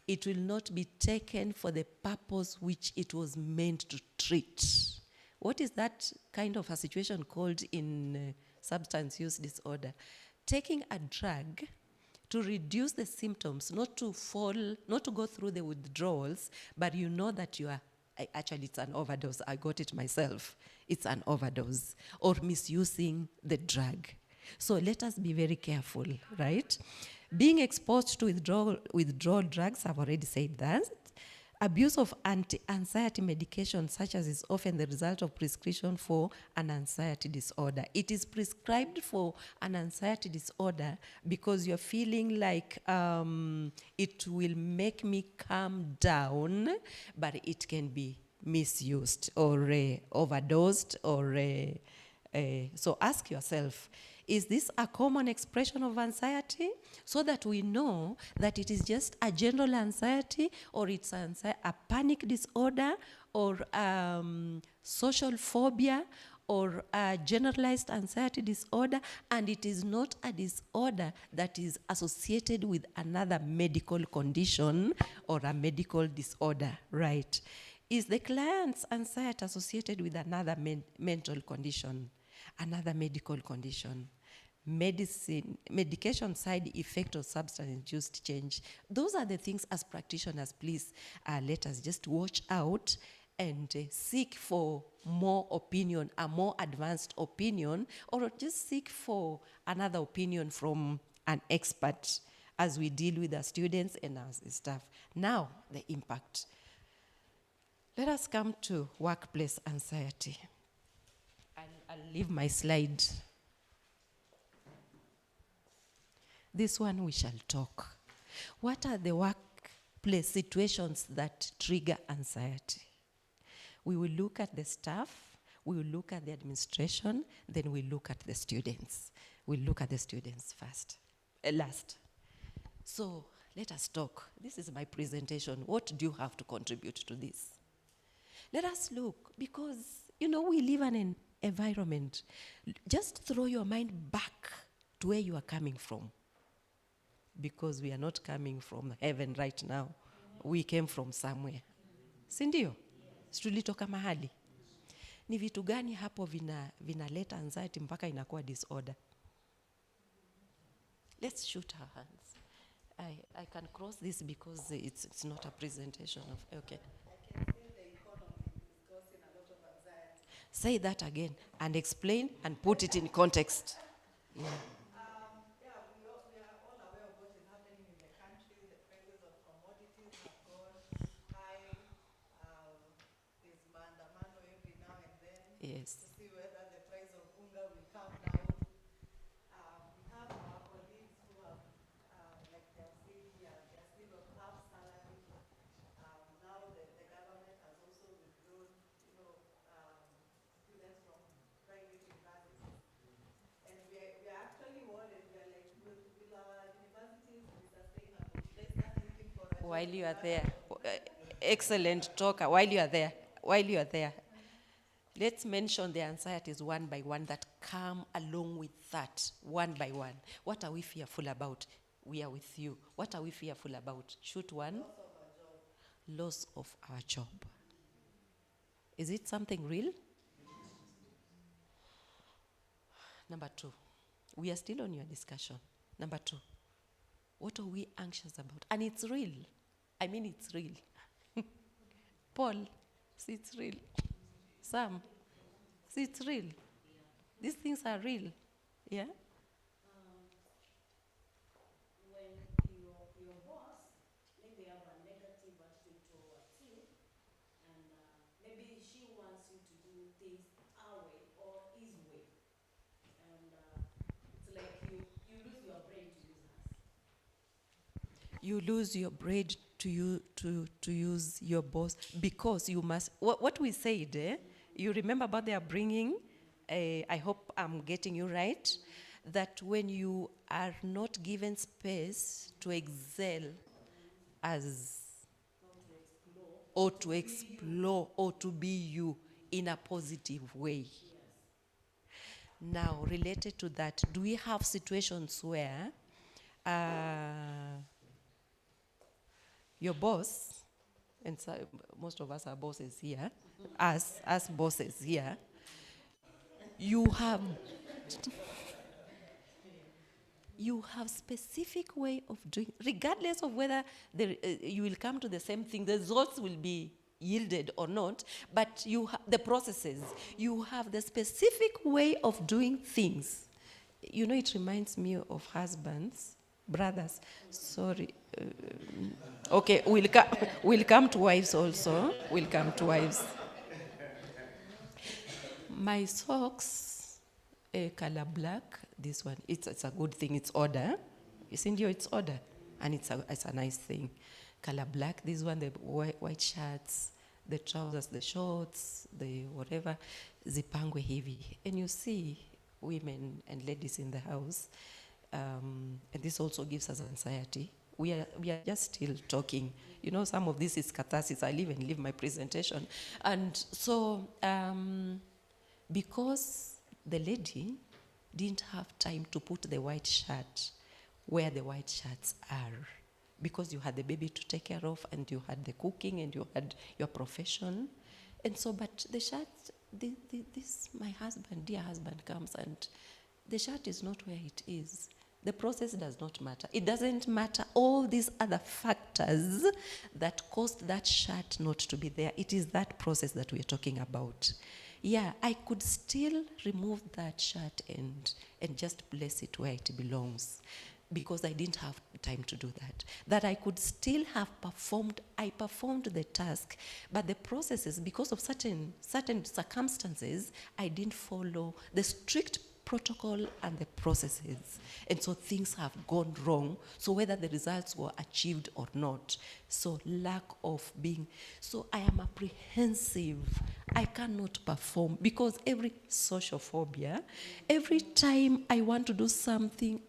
It will not be taken for the purpose which it was meant to treat. What is that kind of a situation called in substance use disorder? Taking a drug to reduce the symptoms, not to go through the withdrawals, but you know that you are, actually it's an overdose, I got it myself, it's an overdose, or misusing the drug. So let us be very careful, right? Being exposed to withdrawal drugs, I've already said that. Abuse of anti-anxiety medication, such as is often the result of prescription for an anxiety disorder. It is prescribed for an anxiety disorder because you're feeling like it will make me calm down, but it can be misused or overdosed or so ask yourself, is this a common expression of anxiety? So that we know that it is just a general anxiety, or it's a panic disorder, or social phobia, or a generalized anxiety disorder, and it is not a disorder that is associated with another medical condition or a medical disorder, right? Is the client's anxiety associated with another mental condition, another medical condition? Medication side effect or substance-induced change. Those are the things as practitioners, please let us just watch out and seek for more opinion, a more advanced opinion, or just seek for another opinion from an expert as we deal with our students and our staff. Now, the impact. Let us come to workplace anxiety. I'll leave my slide. This one we shall talk. What are the workplace situations that trigger anxiety? We will look at the staff, we will look at the administration, then we'll look at the students. We'll look at the students last. So let us talk. This is my presentation. What do you have to contribute to this? Let us look, because, we live in an environment. Just throw your mind back to where you are coming from. Because we are not coming from heaven right now. We came from somewhere. Sindio? Tulitoka mahali. Ni vitu gani hapo vinaleta anxiety mpaka inakuwa disorder? Let's shoot our hands. I can cross this because it's not a presentation of, okay. I can feel the economy is causing a lot of anxiety. Say that again and explain and put it in context. Yeah. Yes. To see whether the price of unga will come down. We have our colleagues who have, like they have said here, they are still on half salary. Now the government has also withdrawn, students from private universities. And we are actually worried. We are like, will our universities be sustainable? Let's start looking for a While job you are in there, Baraton. excellent talker. While you are there, let's mention the anxieties one by one that come along with that, one by one. What are we fearful about? We are with you. What are we fearful about? Shoot one. Loss of our job. Is it something real? Number 2. We are still on your discussion. Number 2. What are we anxious about? And it's real. I mean, it's real. Paul, see, it's real. Sam, see, it's real. These things are real. Yeah? When your boss maybe have a negative attitude towards you, and maybe she wants you to do things our way or his way, and it's like you lose your brain to use us. You lose your brain to use your boss because you must. What we said, you remember about their bringing, I hope I'm getting you right, that when you are not given space to excel as or to explore or to be you in a positive way. Now, related to that, do we have situations where your boss, and so most of us are bosses here, as bosses here, you have specific way of doing, regardless of whether you will come to the same thing, the results will be yielded or not, but the processes, you have the specific way of doing things. You know, it reminds me of husbands, brothers, sorry. Okay, we'll come to wives also. We'll come to wives. My socks, color black, this one, it's a good thing, it's order. Isn't it? It's order, and it's a nice thing. Color black, this one, the white shirts, the trousers, the shorts, the whatever, zipangwe hivi. And you see women and ladies in the house, and this also gives us anxiety. We are just still talking. You know, some of this is catharsis. I live and leave my presentation. And so, because the lady didn't have time to put the white shirt where the white shirts are, because you had the baby to take care of, and you had the cooking, and you had your profession. And so, but the shirt, my husband, dear husband, comes, and the shirt is not where it is. The process does not matter. It doesn't matter all these other factors that caused that shirt not to be there. It is that process that we're talking about. Yeah, I could still remove that shirt and just place it where it belongs, because I didn't have time to do that. That I could still have performed, I performed the task, but the processes, because of certain circumstances, I didn't follow the strict protocol and the processes. And so things have gone wrong. So whether the results were achieved or not, so lack of being, so I am apprehensive. I cannot perform, because every social phobia, every time I want to do something,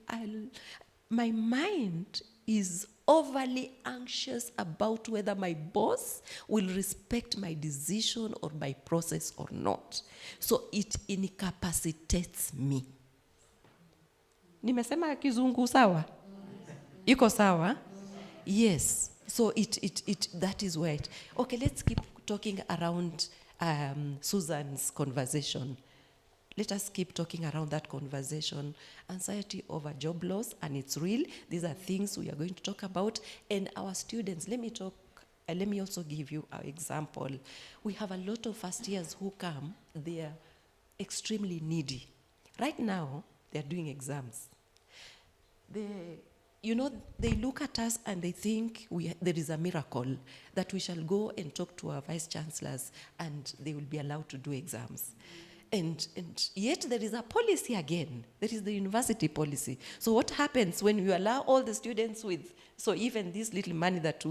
my mind is overly anxious about whether my boss will respect my decision or my process or not. So it incapacitates me. Nimesema kizungu sawa? Iko sawa? Yes. So that is where it. Okay, let's keep talking around Susan's conversation. Let us keep talking around that conversation. Anxiety over job loss, and it's real. These are things we are going to talk about. And our students, let me also give you an example. We have a lot of first years who come, they are extremely needy. Right now, they're doing exams. They look at us and they think there is a miracle that we shall go and talk to our vice chancellors and they will be allowed to do exams. And yet there is a policy again. There is the university policy. So what happens when you allow all the students so even this little money that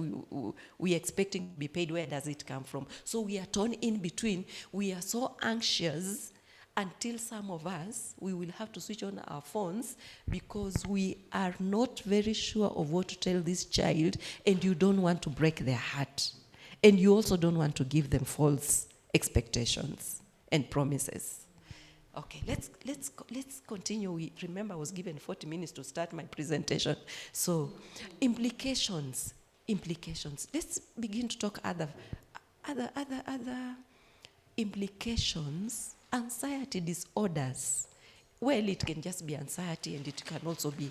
we expecting to be paid, where does it come from? So we are torn in between. We are so anxious until some of us, we will have to switch on our phones because we are not very sure of what to tell this child, and you don't want to break their heart. And you also don't want to give them false expectations and promises. Okay, let's continue. Remember, I was given 40 minutes to start my presentation. So, implications. Let's begin to talk other implications. Anxiety disorders. Well, it can just be anxiety, and it can also be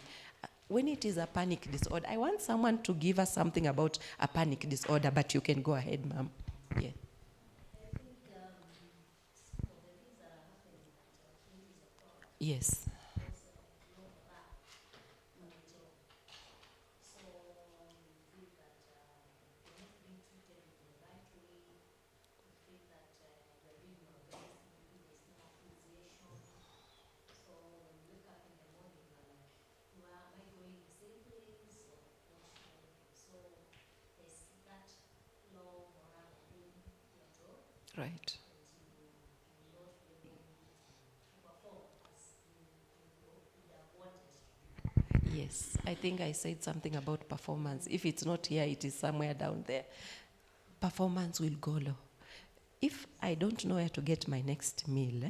when it is a panic disorder. I want someone to give us something about a panic disorder, but you can go ahead, ma'am. Yeah. Yes. Right. Yes, I think I said something about performance. If it's not here, it is somewhere down there. performance will go low. If I don't know where to get my next meal,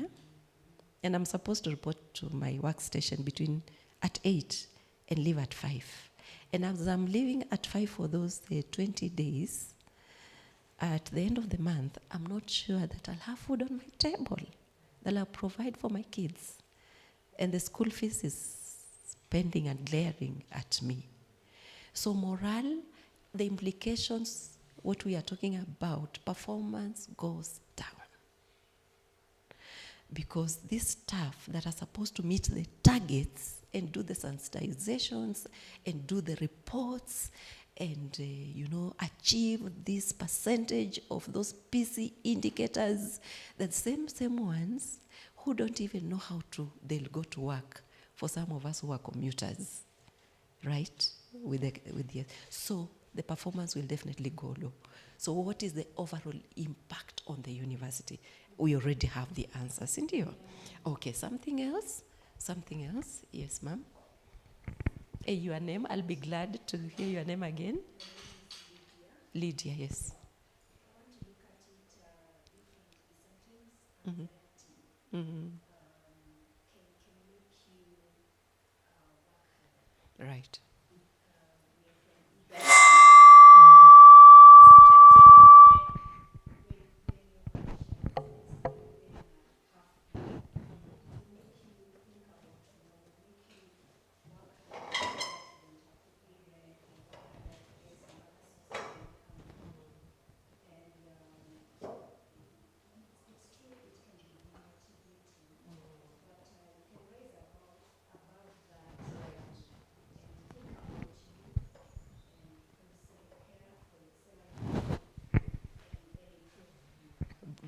and I'm supposed to report to my workstation at 8 and leave at 5. And as I'm leaving at 5 for those 20 days, at the end of the month, I'm not sure that I'll have food on my table that I'll provide for my kids. And the school fees is pending and glaring at me. So morale, the implications, what we are talking about, performance goes down. Because these staff that are supposed to meet the targets and do the sensitizations and do the reports and achieve this percentage of those PC indicators, the same ones who don't even know how they'll go to work. For some of us who are commuters, right? So the performance will definitely go low. So what is the overall impact on the university? We already have the answers, isn't it? Okay, something else? Something else? Yes, ma'am. Hey, your name? I'll be glad to hear your name again. Lydia, yes. I want to look at it differently. Sometimes anxiety can make you work harder. Right.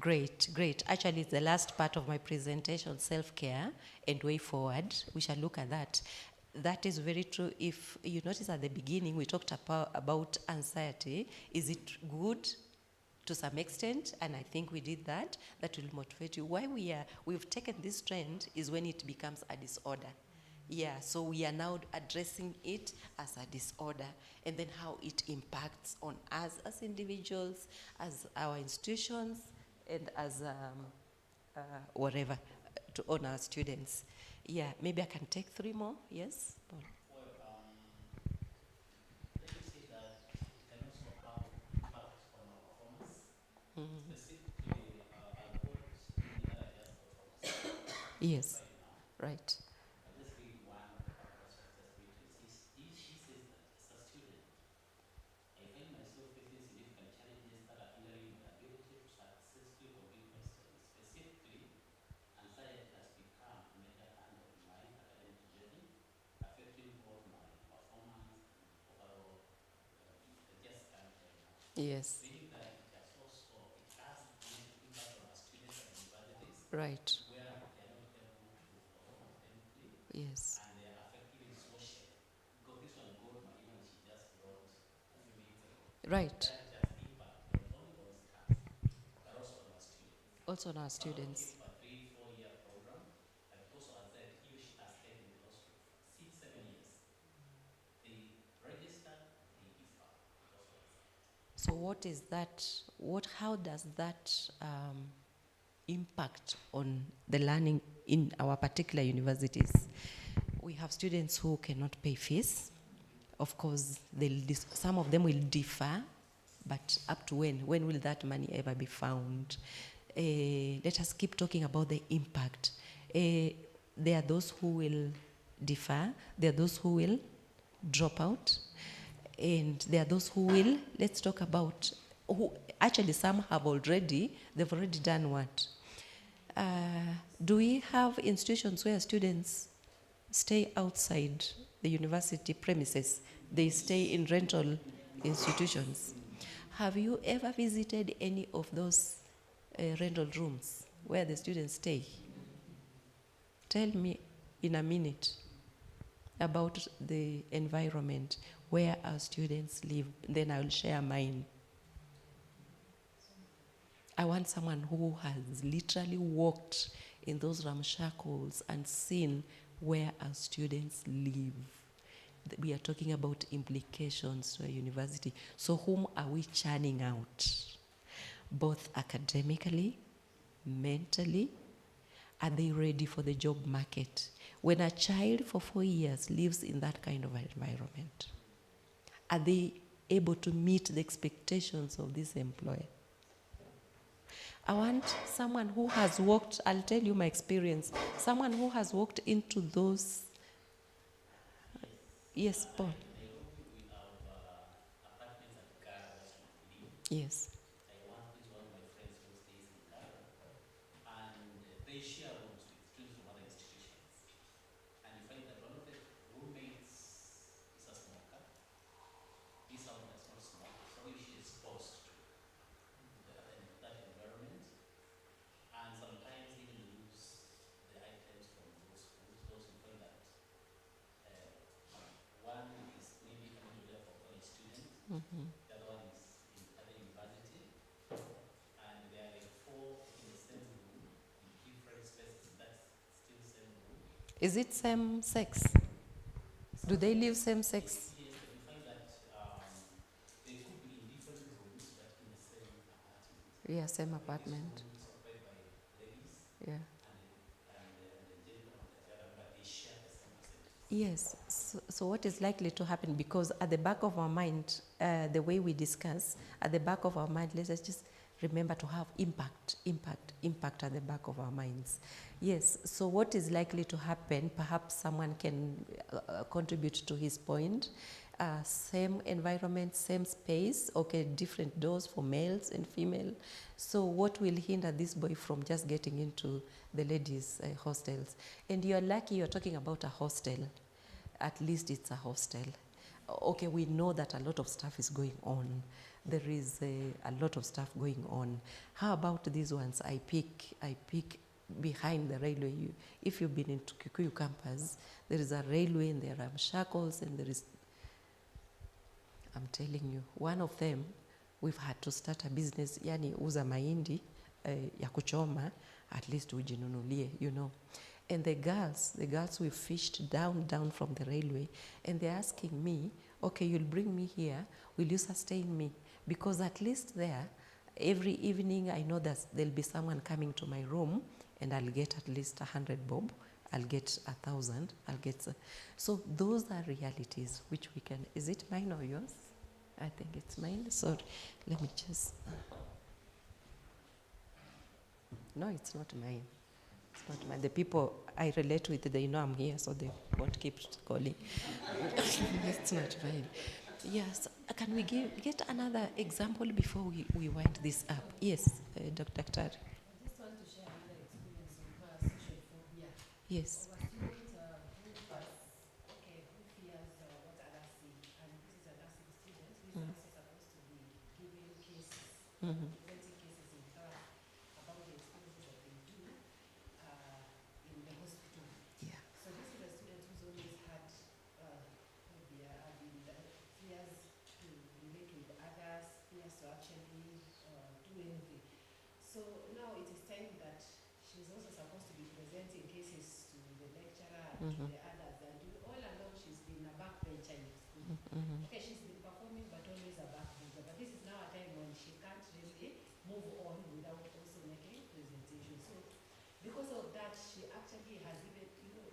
Great, great. Actually, it's the last part of my presentation, self-care and way forward. We shall look at that. That is very true. If you notice at the beginning, we talked about anxiety. Is it good? To some extent, and I think we did that. That will motivate you. Why we've taken this trend is when it becomes a disorder. Yeah, so we are now addressing it as a disorder, and then how it impacts on us as individuals, as our institutions, and as whatever, on our students. Yeah, maybe I can take 3 more. Yes, Paul. Well, let me say that it can also have impact on our performance. Specifically, I'll quote something that I just got from a student Yes. right now. Right. I'll just read one of the paragraphs I've just written. She says that as a student, I find myself facing significant challenges that are hindering my ability to successfully complete my studies. Specifically, anxiety has become a major handle in my academic journey, affecting both my performance and overall well-being. I just can't right now. Yes. Meaning that it has a negative impact on our students at universities, Right. where they are not able to perform academically, Yes. and they are affected socially. Because this one got my email she just wrote a few minutes ago. Right. That has impact not only on staff, but also on our students. Also on our students. A 3-4 year program, but because of anxiety, he or she has taken close to 6-7 years. They register, they defer because of anxiety. So what is that? How does that impact on the learning in our particular universities? We have students who cannot pay fees. Of course, some of them will defer, but up to when? When will that money ever be found? Let us keep talking about the impact. There are those who will defer. There are those who will drop out. And there are those who will, let's talk about, who actually some they've already done what? Do we have institutions where students stay outside the university premises? They stay in rental institutions. Have you ever visited any of those rental rooms where the students stay? Tell me in a minute about the environment where our students live. Then I will share mine. I want someone who has literally walked in those ramshackles and seen where our students live. we are talking about implications to a university. So whom are we churning out? Both academically, mentally, are they ready for the job market? When a child for 4 years lives in that kind of environment, are they able to meet the expectations of this employer? I want someone who has walked, I'll tell you my experience, someone who has walked into those. Yes, Paul. In Nairobi, we have apartments at Gara where students live. Yes. I once met one of my friends who stays in Gara, and they share rooms with students from other institutions. And you find that one of the roommates is a smoker. This one does not smoke, so she is exposed to that environment. And sometimes even lose the items from those schools. Those who find that one is maybe coming to there for college student, the other one is in other university, and they are like 4 in the same room in different spaces. That's still same room. Is it same sex? Do they live same sex? Yes, but you find that they could be in different rooms, but in the same apartment. Yeah, same apartment. This room is occupied by ladies, Yeah. and the gentleman on the other, but they share the same facilities. Yes. So what is likely to happen? Because at the back of our mind, the way we discuss, at the back of our mind, let's just remember to have impact at the back of our minds. Yes. So what is likely to happen? Perhaps someone can contribute to his point. Same environment, same space, okay, different doors for males and female. So what will hinder this boy from just getting into the ladies' hostels? And you're lucky you're talking about a hostel. At least it's a hostel. Okay, we know that a lot of stuff is going on. There is a lot of stuff going on. How about these ones? I pick behind the railway. If you've been into Kikuyu campus, there is a railway and there are shackles and there is, I'm telling you, one of them, we've had to start a business, yani uza mahindi ya kuchoma, at least ujinunulie, you know. And the girls we fished down from the railway, and they're asking me, okay, you'll bring me here, will you sustain me? Because at least there, every evening I know that there'll be someone coming to my room, and I'll get at least 100 bob, I'll get 1,000, I'll get, so those are realities which we can, is it mine or yours? I think it's mine, sorry, let me just, no, it's not mine. It's not mine. The people I relate with, they know I'm here, so they won't keep calling. It's not mine. Yes, can we get another example before we wind this up? Yes, Dr. Tari. I just want to share another experience of social phobia. Yes. Our student who fears what others see, and this is a nursing student who is also supposed to be giving cases, presenting cases in class about the experiences that they do in the hospital. Yeah. So this is a student who's always had phobia, fears to relate with others, fears to actually do anything. So now it is time that she's also supposed to be presenting cases to the lecturer and to the others. And all along she's been a backbencher in school. Okay, she's been performing but always a backbencher. But this is now a time when she can't really move on without also making presentation. So because of that, she actually has even,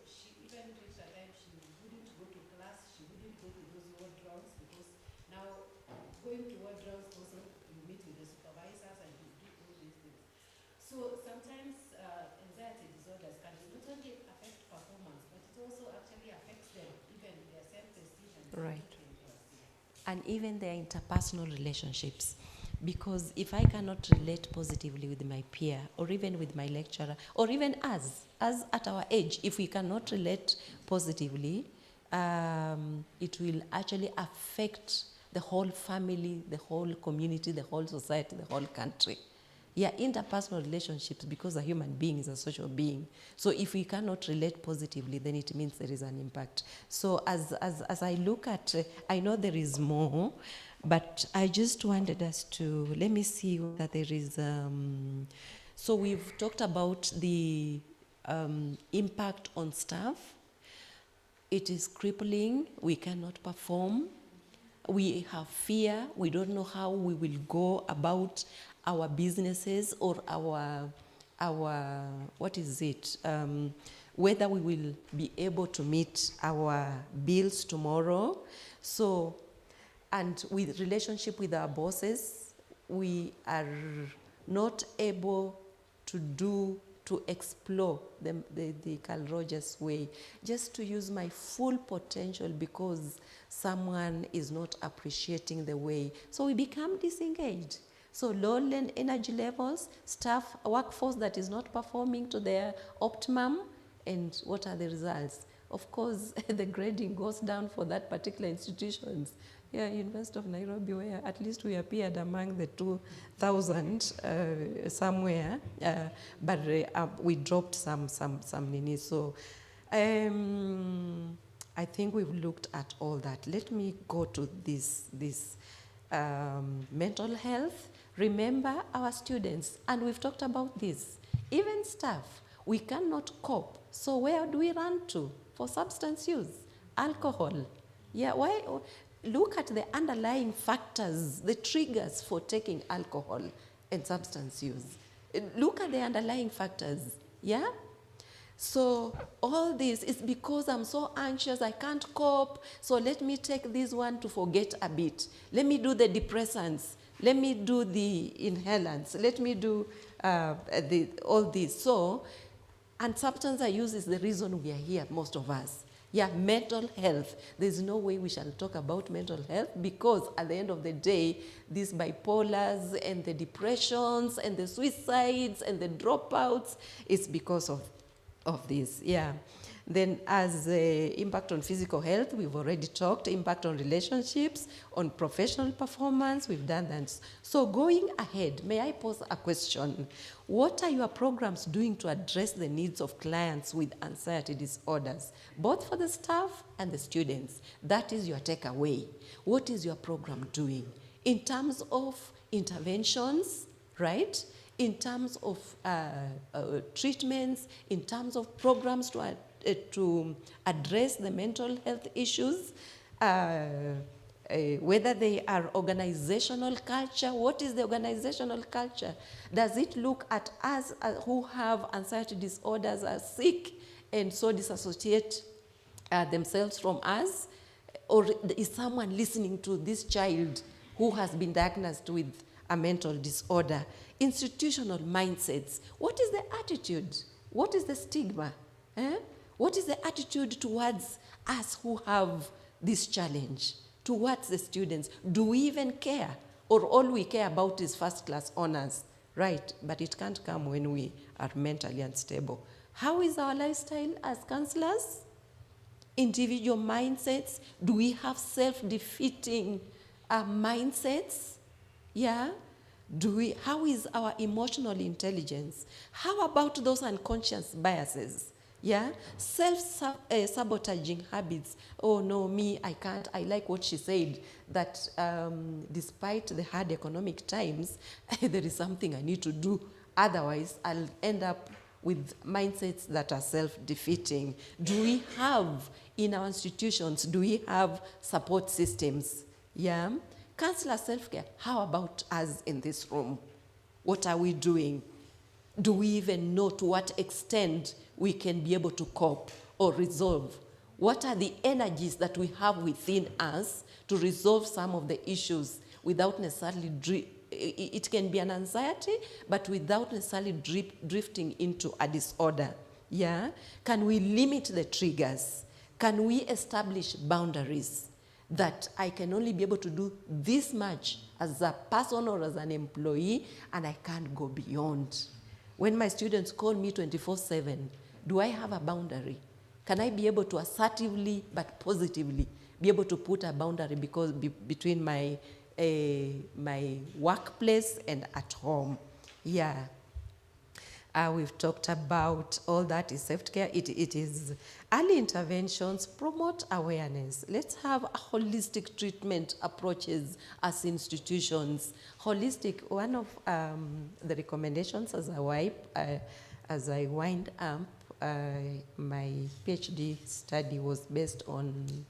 she even reached a time she wouldn't go to class, she wouldn't go to those ward rounds, because now going to ward rounds also, you meet with the supervisors and you do all these things. So sometimes anxiety disorders can not only affect performance, but it also actually affects them, even their self-esteem and Right. everything. And even their interpersonal relationships. Because if I cannot relate positively with my peer, or even with my lecturer, or even us at our age, if we cannot relate positively, it will actually affect the whole family, the whole community, the whole society, the whole country. Yeah, interpersonal relationships, because a human being is a social being. So if we cannot relate positively, then it means there is an impact. So as I look at, I know there is more, but I just wanted us to, let me see that there is, so we've talked about the impact on staff. It is crippling. We cannot perform. We have fear. We don't know how we will go about our businesses or our what is it? Whether we will be able to meet our bills tomorrow. So, and with relationship with our bosses, we are not able to explore the Carl Rogers way, just to use my full potential because someone is not appreciating the way. So we become disengaged. So low energy levels, staff, workforce that is not performing to their optimum, and what are the results? Of course, the grading goes down for that particular institutions. Yeah, University of Nairobi, where at least we appeared among the 2,000 somewhere, but we dropped some nini. So I think we've looked at all that. Let me go to this mental health. Remember our students, and we've talked about this, even staff, we cannot cope. So where do we run to for substance use? Alcohol. Yeah, why? Look at the underlying factors, the triggers for taking alcohol and substance use. Look at the underlying factors, yeah? So all this is because I'm so anxious, I can't cope, so let me take this one to forget a bit. Let me do the depressants. Let me do the inhalants. Let me do all this. So, and substance abuse is the reason we are here, most of us. Yeah, mental health. There's no way we shall talk about mental health because at the end of the day, these bipolars and the depressions and the suicides and the dropouts, it's because of this, yeah. Then as impact on physical health, we've already talked, impact on relationships, on professional performance, we've done that. So going ahead, may I pose a question? What are your programs doing to address the needs of clients with anxiety disorders, both for the staff and the students? That is your takeaway. What is your program doing? In terms of interventions, right? In terms of treatments, in terms of programs to address the mental health issues, whether they are organizational culture. What is the organizational culture? Does it look at us who have anxiety disorders as sick and so disassociate themselves from us? Or is someone listening to this child who has been diagnosed with a mental disorder? Institutional mindsets. What is the attitude? What is the stigma? What is the attitude towards us who have this challenge? Towards the students? Do we even care? Or all we care about is first-class honors? Right, but it can't come when we are mentally unstable. How is our lifestyle as counselors? Individual mindsets. Do we have self-defeating mindsets? Yeah. How is our emotional intelligence? How about those unconscious biases? Yeah, self-sabotaging habits. Oh no, me, I can't. I like what she said, that despite the hard economic times, there is something I need to do. Otherwise, I'll end up with mindsets that are self-defeating. Do we have, in our institutions, do we have support systems? Yeah. Counselor self-care, how about us in this room? What are we doing? Do we even know to what extent we can be able to cope or resolve? What are the energies that we have within us to resolve some of the issues without necessarily, it can be an anxiety, but without necessarily drifting into a disorder? Yeah? Can we limit the triggers? Can we establish boundaries? That I can only be able to do this much as a person or as an employee, and I can't go beyond. When my students call me 24/7, do I have a boundary? Can I be able to assertively but positively be able to put a boundary between my workplace and at home? Yeah. We've talked about all that is self-care. It is early interventions, promote awareness. Let's have holistic treatment approaches as institutions. Holistic, one of the recommendations as I wind up my PhD study was based on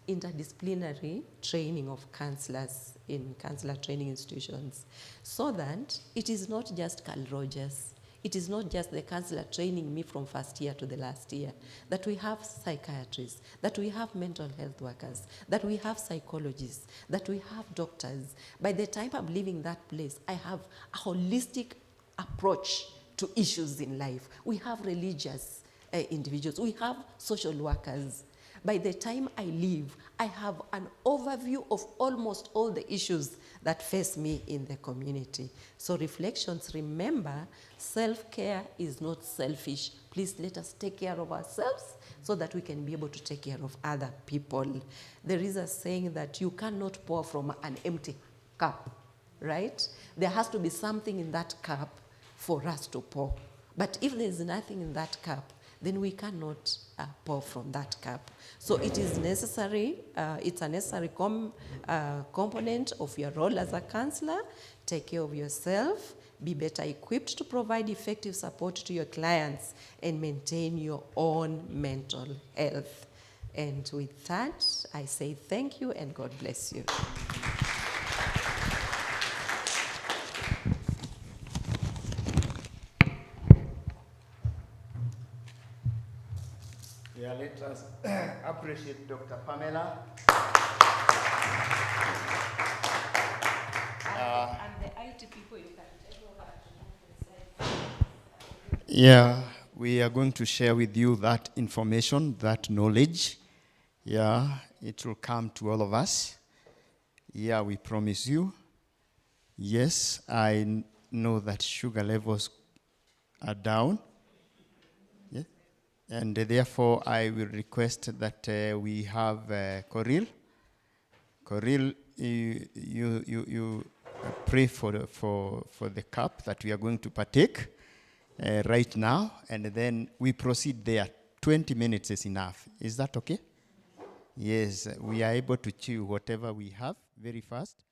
interdisciplinary training of counselors in counselor training institutions, so that it is not just Carl Rogers, it is not just the counselor training me from first year to the last year, that we have psychiatrists, that we have mental health workers, that we have psychologists, that we have doctors. By the time I'm leaving that place, I have a holistic approach to issues in life. We have religious individuals, we have social workers. By the time I leave, I have an overview of almost all the issues that face me in the community. So reflections, remember, self-care is not selfish. Please let us take care of ourselves so that we can be able to take care of other people. There is a saying that you cannot pour from an empty cup, right? There has to be something in that cup for us to pour. But if there is nothing in that cup, then we cannot pour from that cup. So it is necessary, it's a necessary component of your role as a counselor. Take care of yourself, be better equipped to provide effective support to your clients, and maintain your own mental health. And with that, I say thank you and God bless you. Yeah, let us appreciate Dr. Pamela. And the IT people, you can take over to move inside. Yeah, we are going to share with you that information, that knowledge. Yeah, it will come to all of us. Yeah, we promise you. Yes, I know that sugar levels are down. Yeah. And therefore, I will request that we have Coril. Coril, you pray for the cup that we are going to partake right now, and then we proceed there. 20 minutes is enough. Is that okay? Yes, we are able to chew whatever we have very fast.